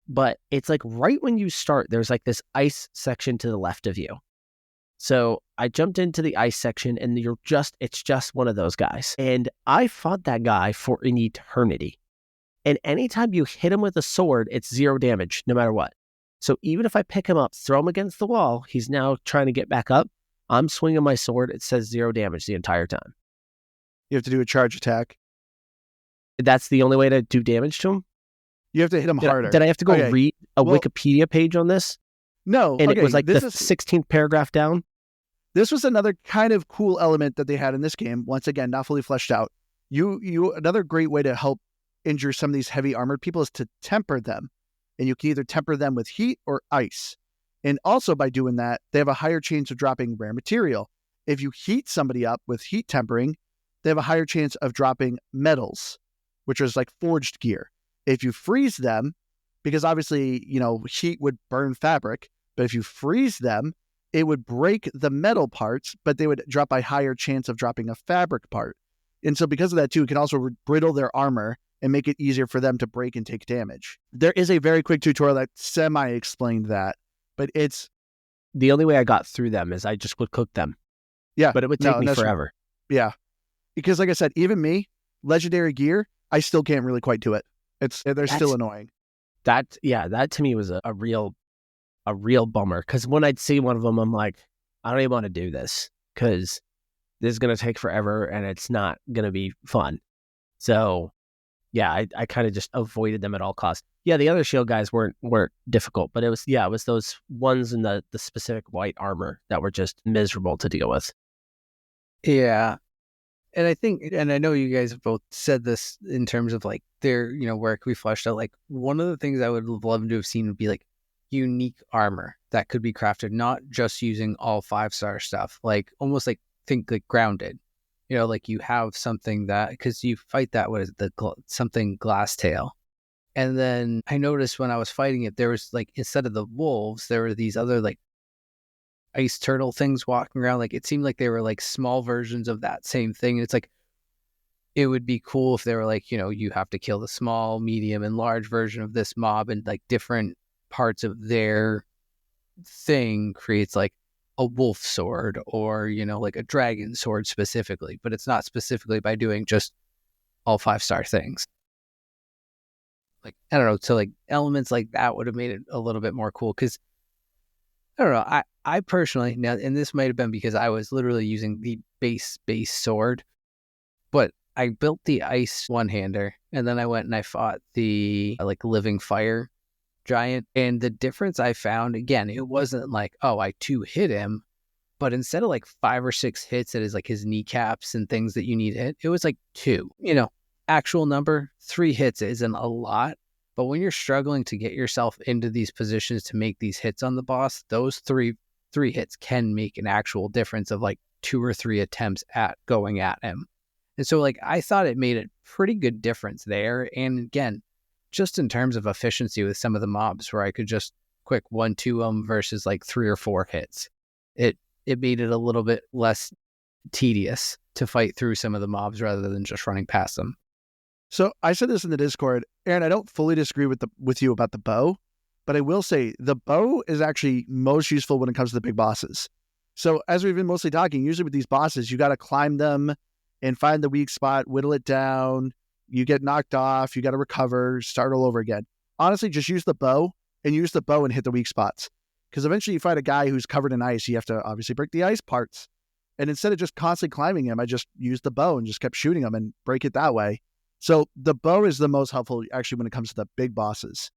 But it's like right when you start, there's like this ice section to the left of you. So I jumped into the ice section and it's just one of those guys. And I fought that guy for an eternity. And anytime you hit him with a sword, it's 0 damage, no matter what. So even if I pick him up, throw him against the wall, he's now trying to get back up. I'm swinging my sword. It says 0 damage the entire time. You have to do a charge attack. That's the only way to do damage to him? You have to hit him harder. Did I have to go read a Wikipedia page on this? No. And it was like the 16th paragraph down? This was another kind of cool element that they had in this game. Once again, not fully fleshed out. Another great way to help injure some of these heavy armored people is to temper them. And you can either temper them with heat or ice. And also by doing that, they have a higher chance of dropping rare material. If you heat somebody up with heat tempering, they have a higher chance of dropping metals, which is like forged gear. If you freeze them, because obviously, heat would burn fabric, but if you freeze them, it would break the metal parts, but they would drop a higher chance of dropping a fabric part. And so because of that too, it can also brittle their armor and make it easier for them to break and take damage. There is a very quick tutorial that semi-explained that, but it's... The only way I got through them is I just would cook them. Yeah. But it would take me forever. Yeah. Because like I said, even me, legendary gear, I still can't really quite do it. They're still annoying. That to me was a real bummer. Because when I'd see one of them, I'm like, I don't even want to do this. Because this is going to take forever and it's not going to be fun. So yeah, I kind of just avoided them at all costs. Yeah, the other shield guys weren't difficult, but it was those ones in the specific white armor that were just miserable to deal with. Yeah. And I think, and I know you guys have both said this in terms of like their, where it could be fleshed out. Like one of the things I would love to have seen would be like unique armor that could be crafted, not just using all 5-star stuff, like almost like think like grounded. Like you have something that, because you fight that, what is it, something glass tail. And then I noticed when I was fighting it, there was like, instead of the wolves, there were these other like ice turtle things walking around. Like it seemed like they were like small versions of that same thing. And it's like, it would be cool if they were like, you have to kill the small, medium, and large version of this mob, and like different parts of their thing creates like a wolf sword or, like a dragon sword specifically, but it's not specifically by doing just all 5-star things. Like, I don't know. So like elements like that would have made it a little bit more cool. Cause I don't know. I personally, now, and this might have been because I was literally using the base sword, but I built the ice one-hander and then I went and I fought the like living fire giant. And the difference I found, again, it wasn't like, oh, I 2-hit him, but instead of like 5 or 6 hits at his kneecaps and things that you need to hit, it was like 2. Actual number, 3 hits isn't a lot, but when you're struggling to get yourself into these positions to make these hits on the boss, those three hits can make an actual difference of like 2 or 3 attempts at going at him. And so like I thought it made a pretty good difference there. And again, just in terms of efficiency with some of the mobs where I could just quick 1-2 them versus like 3 or 4 hits, it made it a little bit less tedious to fight through some of the mobs rather than just running past them. So I said this in the Discord, Aaron, I don't fully disagree with you about the bow, but I will say the bow is actually most useful when it comes to the big bosses. So as we've been mostly talking, usually with these bosses, you got to climb them and find the weak spot, whittle it down. You get knocked off, you got to recover, start all over again. Honestly, just use the bow and hit the weak spots. Because eventually you find a guy who's covered in ice. You have to obviously break the ice parts. And instead of just constantly climbing him, I just used the bow and just kept shooting him and break it that way. So the bow is the most helpful actually when it comes to the big bosses.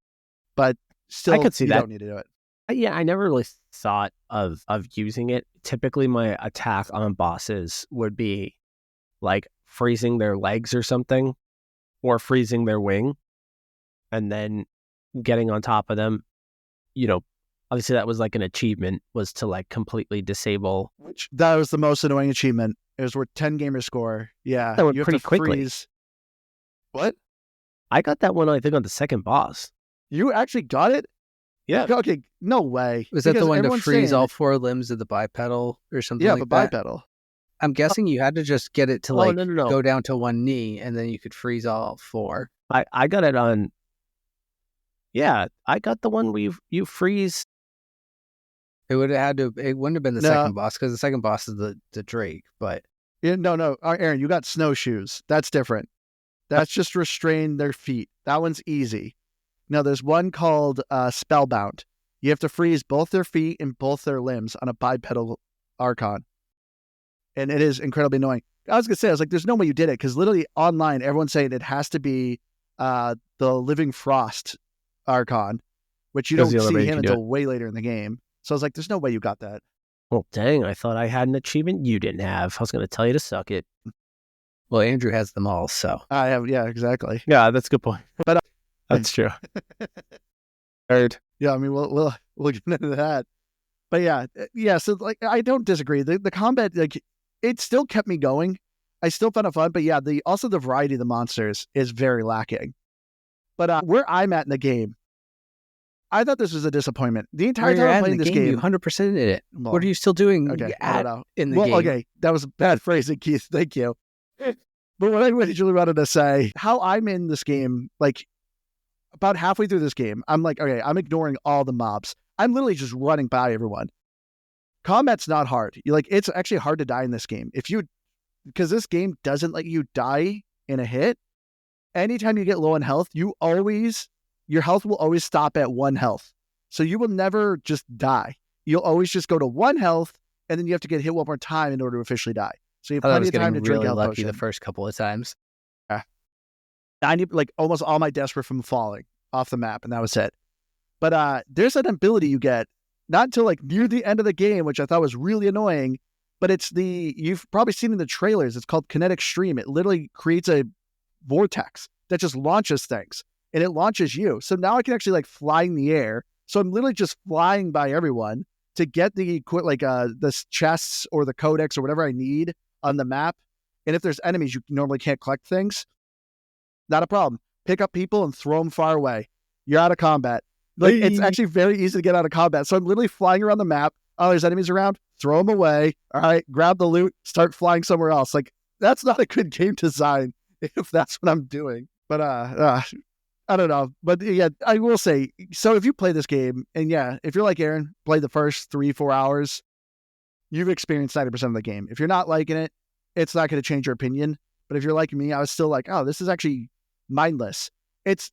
But still, I could see you that. Don't need to do it. Yeah, I never really thought of using it. Typically, my attack on bosses would be like freezing their legs or something, or freezing their wing, and then getting on top of them. Obviously that was like an achievement, was to like completely disable. That was the most annoying achievement. It was worth 10 gamer score. Yeah, that went you have pretty to quickly. Freeze. What? I got that one, I think, on the second boss. You actually got it? Yeah. Okay, no way. Was that the one to freeze saying, all 4 limbs of the bipedal or something like that? Yeah, the bipedal. I'm guessing you had to just get it to no. go down to 1 knee and then you could freeze all 4. I got it on... Yeah, I got the one where you freeze... It wouldn't have been the second boss, because the second boss is the Drake, but... Yeah, no. Aaron, you got snowshoes. That's different. That's just restrain their feet. That one's easy. Now, there's one called Spellbound. You have to freeze both their feet and both their limbs on a bipedal Archon. And it is incredibly annoying. I was going to say, I was like, there's no way you did it, because literally online, everyone's saying it has to be the Living Frost Archon, which you don't see him until way later in the game. So I was like, there's no way you got that. Well, dang, I thought I had an achievement you didn't have. I was going to tell you to suck it. Well, Andrew has them all, so. I have, yeah, exactly. Yeah, that's a good point. But that's true. Third. Yeah, I mean, we'll get into that. But yeah, so like, I don't disagree. The combat, like, it still kept me going. I still found it fun, but yeah, also the variety of the monsters is very lacking. But where I'm at in the game, I thought this was a disappointment. The entire time I'm playing this game, you 100%ed it. Well, what are you still doing in the game? Okay, that was bad phrasing, Keith. Thank you. But what I really wanted to say, how I'm in this game, like about halfway through this game, I'm like, okay, I'm ignoring all the mobs. I'm literally just running by everyone. Combat's not hard. It's actually hard to die in this game. Because this game doesn't let you die in a hit. Anytime you get low on health, your health will always stop at 1 health. So you will never just die. You'll always just go to 1 health, and then you have to get hit one more time in order to officially die. So you have I thought I plenty was of time getting to drink really health lucky the potion. first couple of times. I need like almost all my deaths were from falling off the map, and that was it. But there's an ability you get not until like near the end of the game, which I thought was really annoying. But you've probably seen in the trailers. It's called kinetic stream. It literally creates a vortex that just launches things, and it launches you. So now I can actually like fly in the air. So I'm literally just flying by everyone to get the chests or the codex or whatever I need on the map. And if there's enemies, you normally can't collect things. Not a problem. Pick up people and throw them far away. You're out of combat. Like, it's actually very easy to get out of combat. So I'm literally flying around the map. Oh, there's enemies around. Throw them away. All right, grab the loot. Start flying somewhere else. Like, that's not a good game design if that's what I'm doing. But I don't know. But yeah, I will say, so if you play this game, and yeah, if you're like Aaron, play the first 3-4 hours, you've experienced 90% of the game. If you're not liking it, it's not going to change your opinion. But if you're like me, I was still like, oh, this is actually mindless.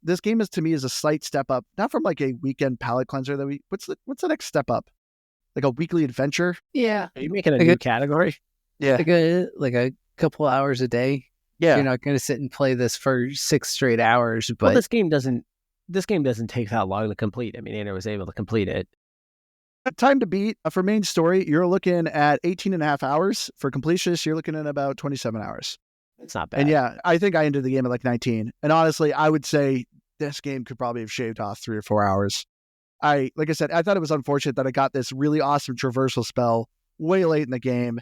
This game is to me is a slight step up, not from like a weekend palate cleanser what's the next step up? Like a weekly adventure? Yeah. Are you making a Like new category? Yeah. Like a couple hours a day. Yeah. You're not going to sit and play this for 6 straight hours, but Well, this game doesn't take that long to complete. I mean, Anna was able to complete it. Time to beat for main story, you're looking at 18 and a half hours. For completionist, you're looking at about 27 hours. It's not bad. And yeah, I think I ended the game at like 19. And honestly, I would say this game could probably have shaved off 3 or 4 hours. Like I said, I thought it was unfortunate that I got this really awesome traversal spell way late in the game.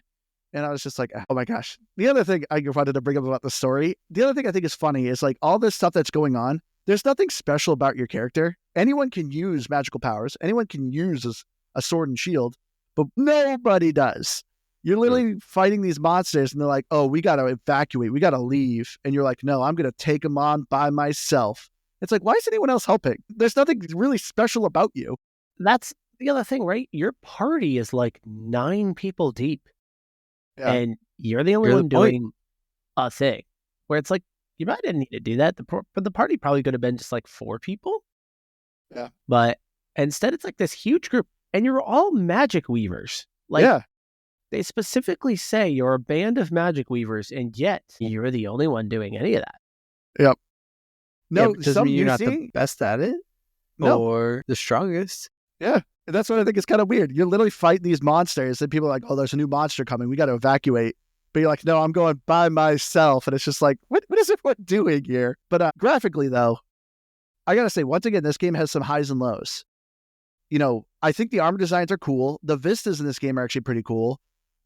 And I was just like, oh my gosh. The other thing I wanted to bring up about the story, the other thing I think is funny is like all this stuff that's going on, there's nothing special about your character. Anyone can use magical powers. Anyone can use a sword and shield, but nobody does. You're literally fighting these monsters and they're like, oh, we got to evacuate. We got to leave. And you're like, no, I'm going to take them on by myself. It's like, why is anyone else helping? There's nothing really special about you. That's the other thing, right? Your party is like 9 people deep. Yeah. And you're the only one doing a thing. Where it's like, you might didn't need to do that. But the party probably could have been just like 4 people. Yeah. But instead, it's like this huge group. And you're all magic weavers. Like, yeah. They specifically say you're a band of magic weavers, and yet you're the only one doing any of that. Yep. No, doesn't mean you're not the best at it or the strongest. Yeah. That's what I think is kind of weird. You're literally fighting these monsters, and people are like, oh, there's a new monster coming. We got to evacuate. But you're like, no, I'm going by myself. And it's just like, what is everyone doing here? But graphically, though, I got to say, once again, this game has some highs and lows. You know, I think the armor designs are cool. The vistas in this game are actually pretty cool.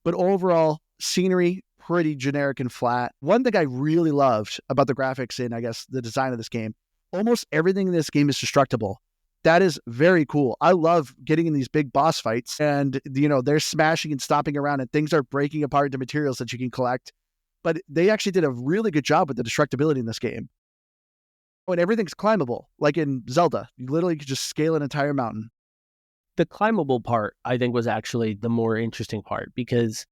But overall, scenery, pretty generic and flat. One thing I really loved about the graphics and I guess the design of this game, almost everything in this game is destructible. That is very cool. I love getting in these big boss fights and, you know, they're smashing and stomping around and things are breaking apart into materials that you can collect. But they actually did a really good job with the destructibility in this game. And everything's climbable, like in Zelda. You literally could just scale an entire mountain. The climbable part, I think, was actually the more interesting part because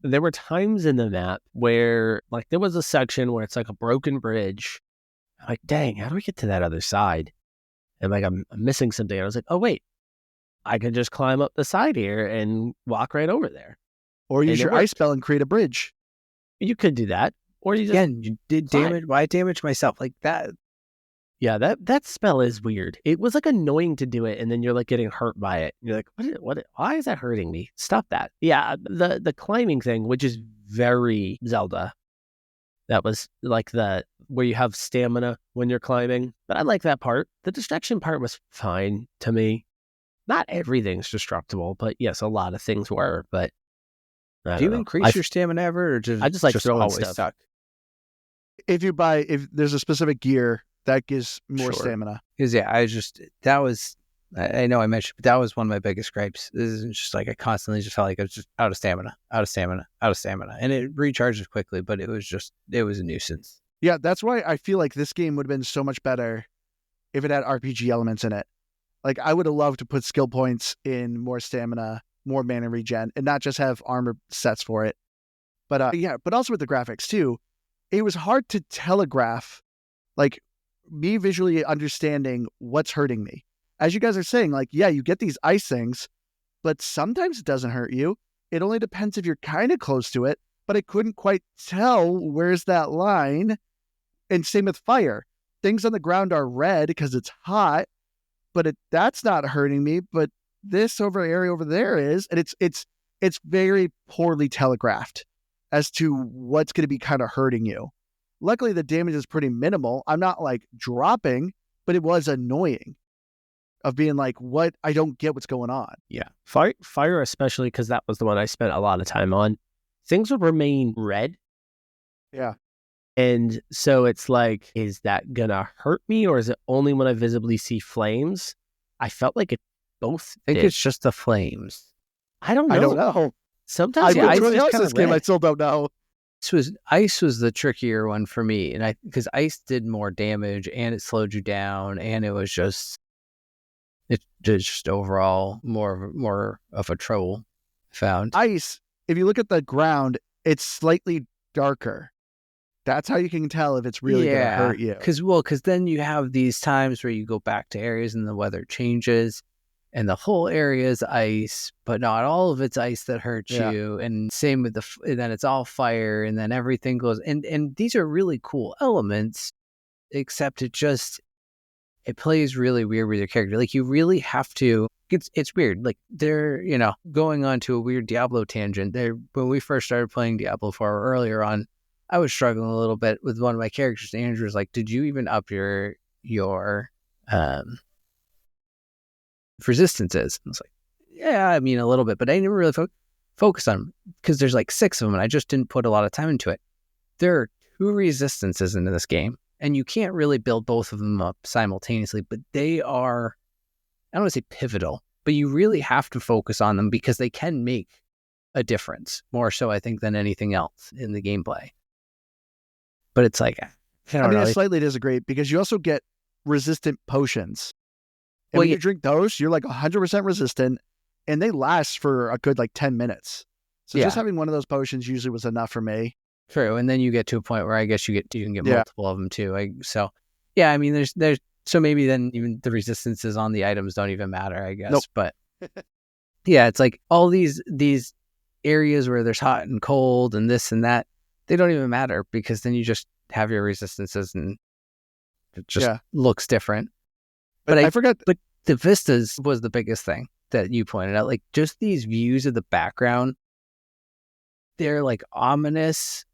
there were times in the map where, like, there was a section where it's like a broken bridge. I'm like, dang, how do we get to that other side? And like, I'm missing something. I was like, oh, wait, I could just climb up the side here and walk right over there. Or use your ice spell and create a bridge. You could do that. Or you just... Again, you did damage. Why damage myself like that? Yeah, that spell is weird. It was like annoying to do it, and then you're like getting hurt by it. You're like, what? Why is that hurting me? Stop that. Yeah, the climbing thing, which is very Zelda. That was like where you have stamina when you're climbing. But I like that part. The distraction part was fine to me. Not everything's destructible, but yes, a lot of things were. But do you increase your stamina ever, or I just like throwing always stuff. Stuck? If there's a specific gear that gives more stamina. Because I know I mentioned, but that was one of my biggest gripes. This isn't just like I constantly just felt like I was just out of stamina. And it recharges quickly, but it was a nuisance. Yeah, that's why I feel like this game would have been so much better if it had RPG elements in it. Like, I would have loved to put skill points in more stamina, more mana regen, and not just have armor sets for it. But but also with the graphics too, it was hard to telegraph, like, me visually understanding what's hurting me. As you guys are saying, like, yeah, you get these ice things, but sometimes it doesn't hurt you. It only depends if you're kind of close to it. but I couldn't quite tell where's that line. And same with fire. Things on the ground are red because it's hot, but that's not hurting me. But this area over there is, and it's very poorly telegraphed as to what's going to be kind of hurting you. Luckily, the damage is pretty minimal. I'm not like dropping, but it was annoying of being like, what? I don't get what's going on. Yeah. Fire, especially because that was the one I spent a lot of time on. Things would remain red. Yeah. And so it's like, is that going to hurt me, or is it only when I visibly see flames? I felt like it both I think did. it's just the flames. I don't know. I don't know. Sometimes I've ice been is really kind this of game. I red. still don't know. Ice was the trickier one for me, and because ice did more damage and it slowed you down, and it was just overall more of a trouble. Found Ice, if you look at the ground, it's slightly darker. That's how you can tell if it's really going to hurt you. Because then you have these times where you go back to areas and the weather changes and the whole area is ice, but not all of it's ice that hurts you. And same with and then it's all fire, and then everything goes. And these are really cool elements, except it plays really weird with your character. Like, you really have to. It's weird. Like, they're going on to a weird Diablo tangent. When we first started playing Diablo 4 earlier on, I was struggling a little bit with one of my characters. Andrew was like, "Did you even up your resistances?" I was like, "Yeah, I mean a little bit, but I didn't really focus on them because there's like 6 of them, and I just didn't put a lot of time into it." There are 2 resistances into this game, and you can't really build both of them up simultaneously, but they are, I don't want to say pivotal, but you really have to focus on them because they can make a difference, more so I think than anything else in the gameplay. But it's like, I slightly disagree because you also get resistant potions. And when you drink those, you're like 100% resistant, and they last for a good 10 minutes. So just having one of those potions usually was enough for me. True, and then you get to a point where I guess you can get multiple of them too. I mean, there's so maybe then even the resistances on the items don't even matter, I guess. Nope. But yeah, it's like all these areas where there's hot and cold and this and that, they don't even matter because then you just have your resistances and it just looks different. But I forgot. But the vistas was the biggest thing that you pointed out. Like, just these views of the background, they're like ominous,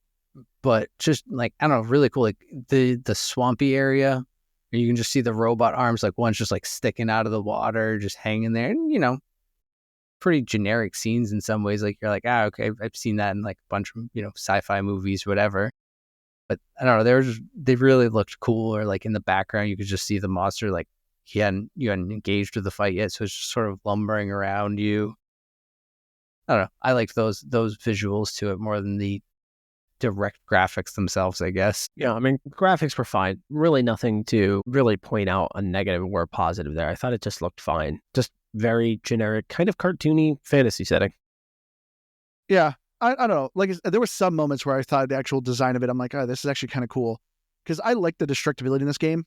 but just like, I don't know, really cool. Like the swampy area where you can just see the robot arms, like one's just like sticking out of the water, just hanging there. And, pretty generic scenes in some ways. Like, you're like, okay, I've seen that in like a bunch of, sci-fi movies, whatever. But I don't know, they really looked cool. Or like in the background, you could just see the monster, like you hadn't engaged with the fight yet. So it's just sort of lumbering around you. I don't know. I like those visuals to it more than the direct graphics themselves, I guess. Yeah, I mean, graphics were fine. Really nothing to really point out a negative or a positive there. I thought it just looked fine. Just very generic, kind of cartoony fantasy setting. Yeah, I don't know. Like, there were some moments where I thought the actual design of it, I'm like, oh, this is actually kind of cool. Because I like the destructibility in this game.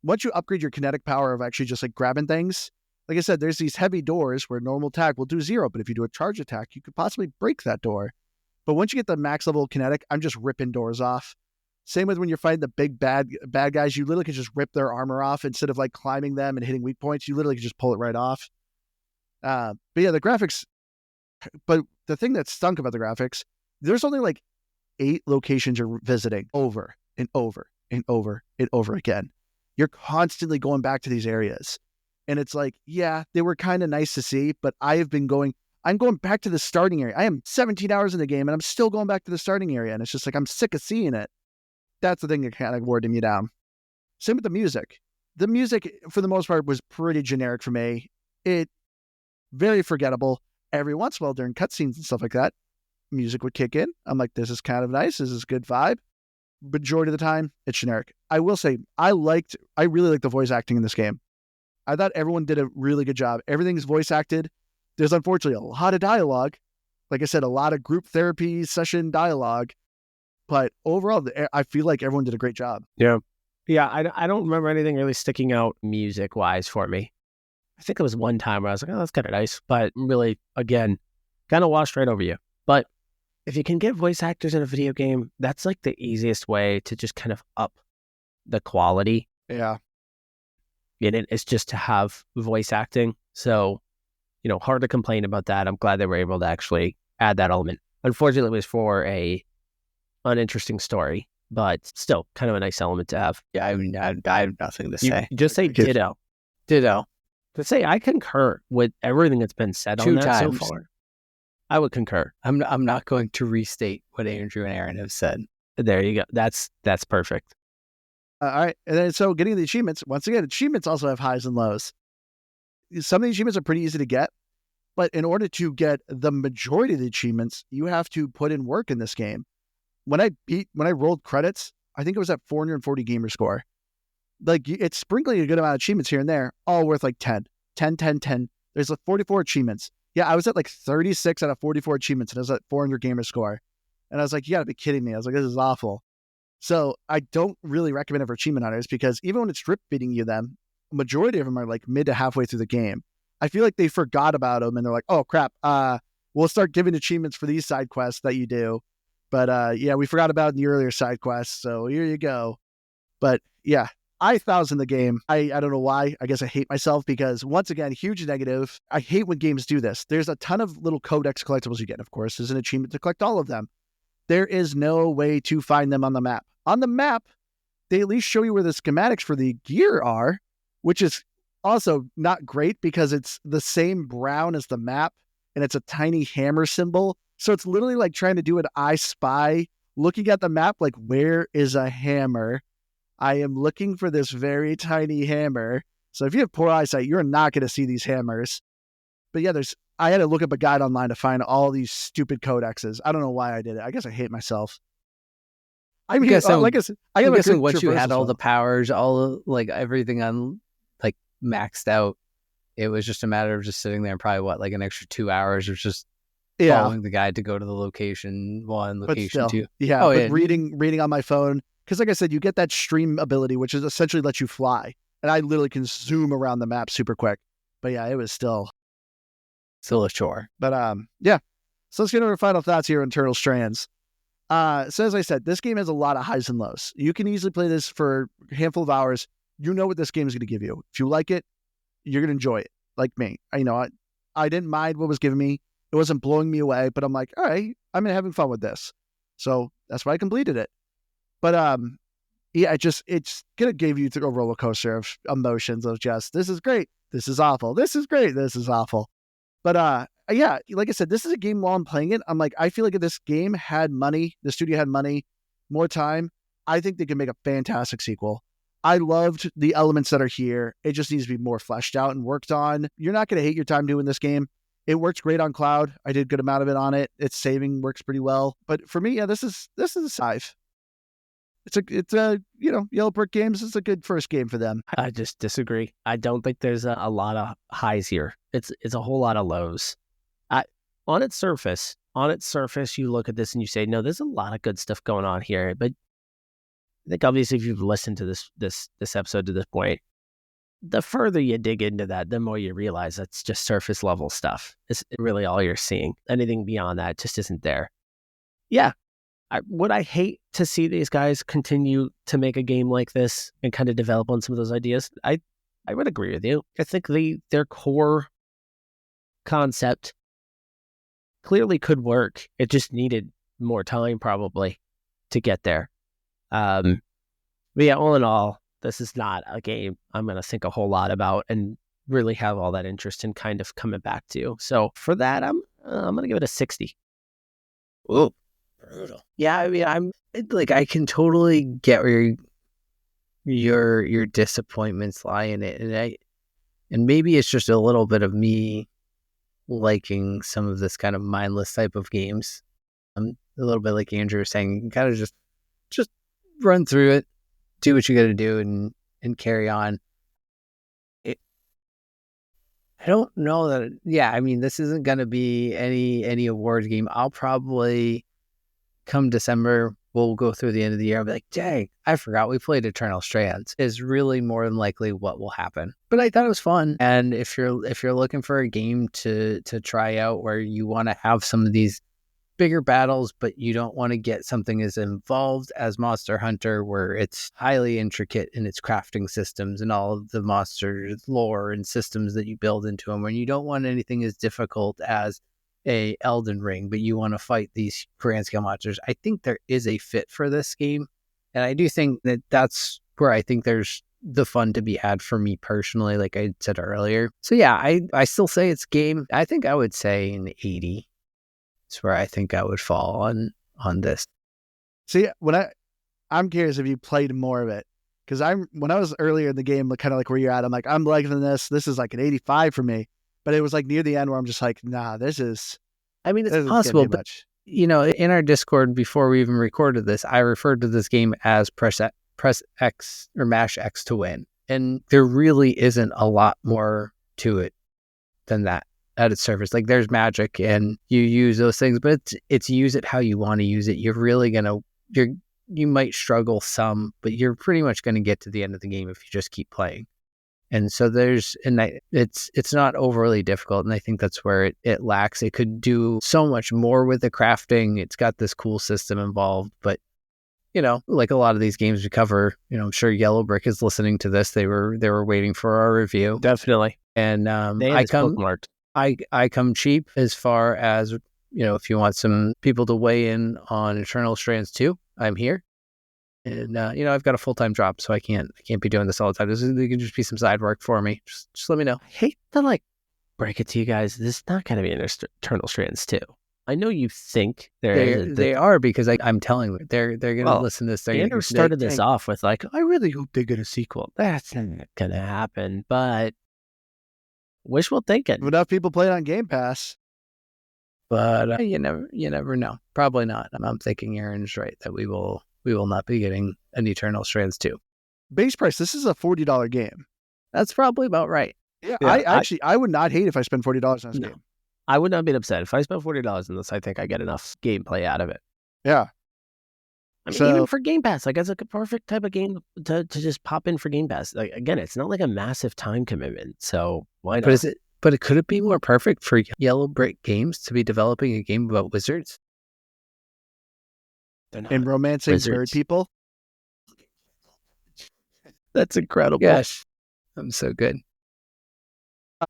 Once you upgrade your kinetic power of actually just like grabbing things, like I said, there's these heavy doors where normal attack will do 0, but if you do a charge attack, you could possibly break that door. But once you get the max level kinetic, I'm just ripping doors off. Same with when you're fighting the big bad guys, you literally can just rip their armor off instead of like climbing them and hitting weak points. You literally can just pull it right off. But yeah, the graphics. But the thing that stunk about the graphics, there's only like 8 locations you're visiting over and over and over and over again. You're constantly going back to these areas. And it's like, yeah, they were kind of nice to see, but I'm going back to the starting area. I am 17 hours in the game and I'm still going back to the starting area. And it's just like, I'm sick of seeing it. That's the thing that kind of wore me down. Same with the music. The music, for the most part, was pretty generic for me. It very forgettable. Every once in a while during cutscenes and stuff like that, music would kick in. I'm like, this is kind of nice. This is a good vibe. Majority of the time, it's generic. I will say, I really liked the voice acting in this game. I thought everyone did a really good job. Everything's voice acted. There's unfortunately a lot of dialogue. Like I said, a lot of group therapy session dialogue. But overall, I feel like everyone did a great job. Yeah. Yeah, I don't remember anything really sticking out music-wise for me. I think it was one time where I was like, oh, that's kind of nice. But really, again, kind of washed right over you. But if you can get voice actors in a video game, that's like the easiest way to just kind of up the quality. Yeah. And it's just to have voice acting. So, hard to complain about that. I'm glad they were able to actually add that element. Unfortunately, it was for a uninteresting story, but still kind of a nice element to have. Yeah, I mean, I have nothing to say. You just say ditto. Ditto. To say I concur with everything that's been said Two on that times. so far. I would concur. I'm not going to restate what Andrew and Aaron have said. There you go. That's perfect. All right. And then so getting the achievements, once again, achievements also have highs and lows. Some of the achievements are pretty easy to get, but in order to get the majority of the achievements, you have to put in work in this game. When I rolled credits, I think it was at 440 gamer score. Like, it's sprinkling a good amount of achievements here and there, all worth like 10. There's like 44 achievements. Yeah, I was at like 36 out of 44 achievements, and I was at 400 gamer score. And I was like, you gotta be kidding me. I was like, this is awful. So I don't really recommend it for achievement hunters, because even when it's drip feeding you them, a majority of them are like mid to halfway through the game. I feel like they forgot about them, and they're like, oh crap, we'll start giving achievements for these side quests that you do. But yeah, we forgot about the earlier side quests, so here you go. But yeah, I 1,000 the game. I don't know why. I guess I hate myself, because once again, huge negative. I hate when games do this. There's a ton of little codex collectibles you get. Of course, there's an achievement to collect all of them. There is no way to find them on the map. On the map, they at least show you where the schematics for the gear are, which is also not great, because it's the same brown as the map, and it's a tiny hammer symbol. So it's literally like trying to do an I Spy, looking at the map like, where is a hammer? I am looking for this very tiny hammer. So if you have poor eyesight, you're not going to see these hammers. But yeah, I had to look up a guide online to find all these stupid codexes. I don't know why I did it. I guess I hate myself. I'm guessing once you had all the powers, like everything on like maxed out, it was just a matter of just sitting there and probably like an extra 2 hours of just following the guide to go to the location 1, location 2. Yeah, but reading on my phone. Because like I said, you get that stream ability, which is essentially lets you fly. And I literally can zoom around the map super quick. But yeah, it was still a chore. But yeah. So let's get into our final thoughts here on Eternal Strands. So as I said, this game has a lot of highs and lows. You can easily play this for a handful of hours. You know what this game is going to give you. If you like it, you're going to enjoy it. Like me. I didn't mind what was given me. It wasn't blowing me away, but I'm like, all right, I'm having fun with this. So that's why I completed it. But yeah, it's gonna give you a roller coaster of emotions of just, this is great, this is awful, this is great, this is awful. But yeah, like I said, this is a game while I'm playing it, I'm like, I feel like if this game had money, the studio had money, more time, I think they could make a fantastic sequel. I loved the elements that are here. It just needs to be more fleshed out and worked on. You're not gonna hate your time doing this game. It works great on cloud. I did a good amount of it on it. Its saving works pretty well. But for me, yeah, this is a 5. It's a Yellow Brick Games is a good first game for them. I just disagree. I don't think there's a lot of highs here. It's a whole lot of lows. On its surface, you look at this and you say, no, there's a lot of good stuff going on here. But I think obviously if you've listened to this episode to this point, the further you dig into that, the more you realize that's just surface level stuff. It's really all you're seeing. Anything beyond that just isn't there. Yeah. Would I hate to see these guys continue to make a game like this and kind of develop on some of those ideas? I would agree with you. I think their core concept clearly could work. It just needed more time probably to get there. But yeah, all in all, this is not a game I'm going to think a whole lot about and really have all that interest in kind of coming back to. So for that, I'm going to give it a 60. Ooh. Brutal. Yeah, I mean, I can totally get where your disappointments lie in it, and maybe it's just a little bit of me liking some of this kind of mindless type of games. A little bit like Andrew was saying, kind of just run through it, do what you got to do, and carry on. I don't know that. Yeah, I mean, this isn't going to be any awards game. I'll probably, come December, we'll go through the end of the year. I'll be like, dang, I forgot we played Eternal Strands. Is really more than likely what will happen. But I thought it was fun. And if you're looking for a game to try out where you want to have some of these bigger battles, but you don't want to get something as involved as Monster Hunter, where it's highly intricate in its crafting systems and all of the monster lore and systems that you build into them. When you don't want anything as difficult as a Elden Ring, but you want to fight these grand scale monsters, I think there is a fit for this game. And I do think that that's where I think there's the fun to be had for me personally, like I said earlier. So yeah, I still say it's game. I think I would say an 80. It's where I think I would fall on this. See, I'm curious if you played more of it, because when I was earlier in the game, like kind of like where you're at, I'm like, I'm liking this. This is like an 85 for me. But it was like near the end where I'm just like, nah, this is. I mean, this it's is possible, getting too but much. in our Discord before we even recorded this, I referred to this game as press X or mash X to win, and there really isn't a lot more to it than that at its surface. Like, there's magic and you use those things, but it's use it how you want to use it. You're really you might struggle some, but you're pretty much going to get to the end of the game if you just keep playing. And so it's not overly difficult. And I think that's where it lacks. It could do so much more with the crafting. It's got this cool system involved, but like a lot of these games we cover, I'm sure Yellow Brick is listening to this. They were waiting for our review. Definitely. And I come cheap as far as, if you want some people to weigh in on Eternal Strands 2, I'm here. And I've got a full-time job, so I can't be doing this all the time. This can just be some side work for me. Just let me know. I hate to break it to you guys. This is not going to be an Eternal Strands 2. I know you think they are, because I'm telling them they're going to listen to this. Andrew started this off with I really hope they get a sequel. That's not going to happen, but wishful thinking. Enough people play it on Game Pass. But you never know. Probably not. I'm thinking Aaron's right that we will not be getting an Eternal Strands 2. Base price, this is a $40 game. That's probably about right. Yeah, I would not hate if I spend $40 on this game. I would not be upset. If I spent $40 on this, I think I get enough gameplay out of it. Yeah. I mean, even for Game Pass, it's like a perfect type of game to just pop in for Game Pass. Like, again, it's not like a massive time commitment, so why not? But could it be more perfect for Yellow Brick Games to be developing a game about wizards? And romancing bird people? That's incredible. Gosh, I'm so good.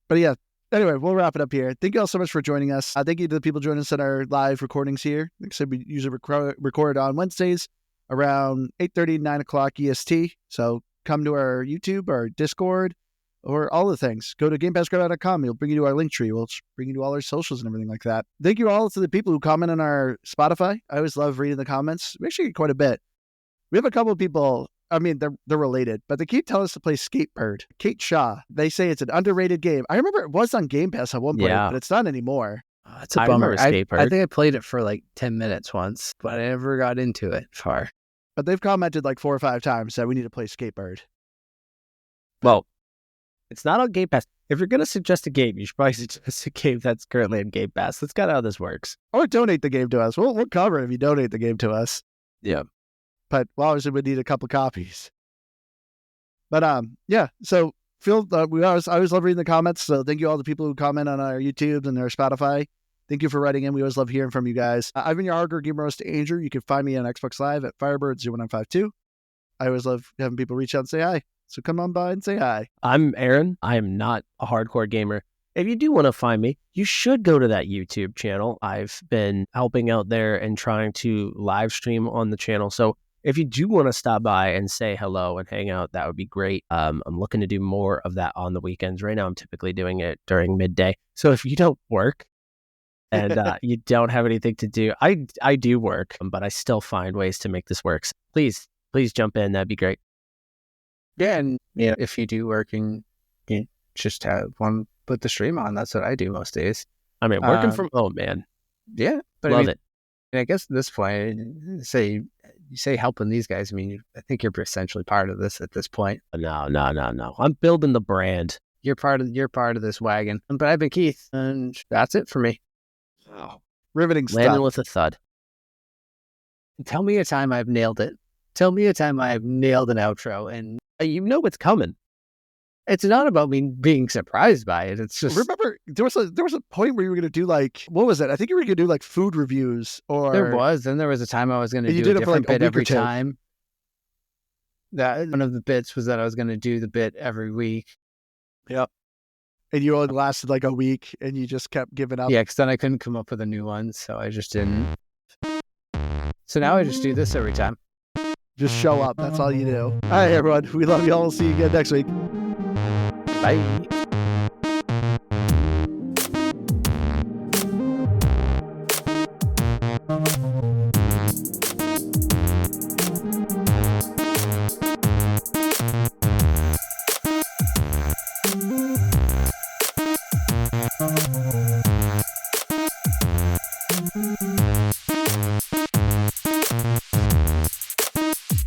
But yeah, anyway, we'll wrap it up here. Thank you all so much for joining us. Thank you to the people joining us in our live recordings here. Like I said, we usually record on Wednesdays around 8:30, 9 o'clock EST. So come to our YouTube, our Discord, or all the things. Go to GamePassGrabOut.com. It'll bring you to our link tree. We'll bring you to all our socials and everything like that. Thank you all to the people who comment on our Spotify. I always love reading the comments. We actually get quite a bit. We have a couple of people, I mean, they're related, but they keep telling us to play Skatebird. Kate Shaw, they say it's an underrated game. I remember it was on Game Pass at one point, but it's not anymore. Oh, that's a bummer. I think I played it for 10 minutes once, but I never got into it far. But they've commented 4 or 5 times that we need to play Skatebird. Well, it's not on Game Pass. If you're going to suggest a game, you should probably suggest a game that's currently on Game Pass. That's kind of how this works. Or donate the game to us. We'll cover it if you donate the game to us. Yeah. But obviously we need a couple copies. But yeah, so I always love reading the comments. So thank you all the people who comment on our YouTube and our Spotify. Thank you for writing in. We always love hearing from you guys. I've been your hardcore gamer host, Andrew. You can find me on Xbox Live at Firebird0952. I always love having people reach out and say hi. So come on by and say hi. I'm Aaron. I am not a hardcore gamer. If you do want to find me, you should go to that YouTube channel. I've been helping out there and trying to live stream on the channel. So if you do want to stop by and say hello and hang out, that would be great. I'm looking to do more of that on the weekends. Right now, I'm typically doing it during midday. So if you don't work and you don't have anything to do, I do work, but I still find ways to make this work. So please jump in. That'd be great. Yeah, and if you do work and you just put the stream on, that's what I do most days. I mean, working from home, man. Yeah, but love it. I guess at this point, you say helping these guys. I mean, I think you're essentially part of this at this point. No. I'm building the brand. You're part of this wagon. But I've been Keith, and that's it for me. Oh, riveting stuff. Landing with a thud. Tell me a time I've nailed it. Tell me a time I've nailed an outro, and you know it's coming. It's not about me being surprised by it. It's just Remember, there was a point where you were going to do like, what was it? I think you were going to do like food reviews, or there was. Then there was a time I was going to you do did a it for, like, different a bit week or every two. time. That one of the bits was that I was going to do the bit every week. Yep. And you only lasted like a week, and you just kept giving up. Yeah, because then I couldn't come up with a new one, so I just didn't. So now I just do this every time. Just show up. That's all you do. All right, everyone. We love you all. We'll see you again next week. Bye.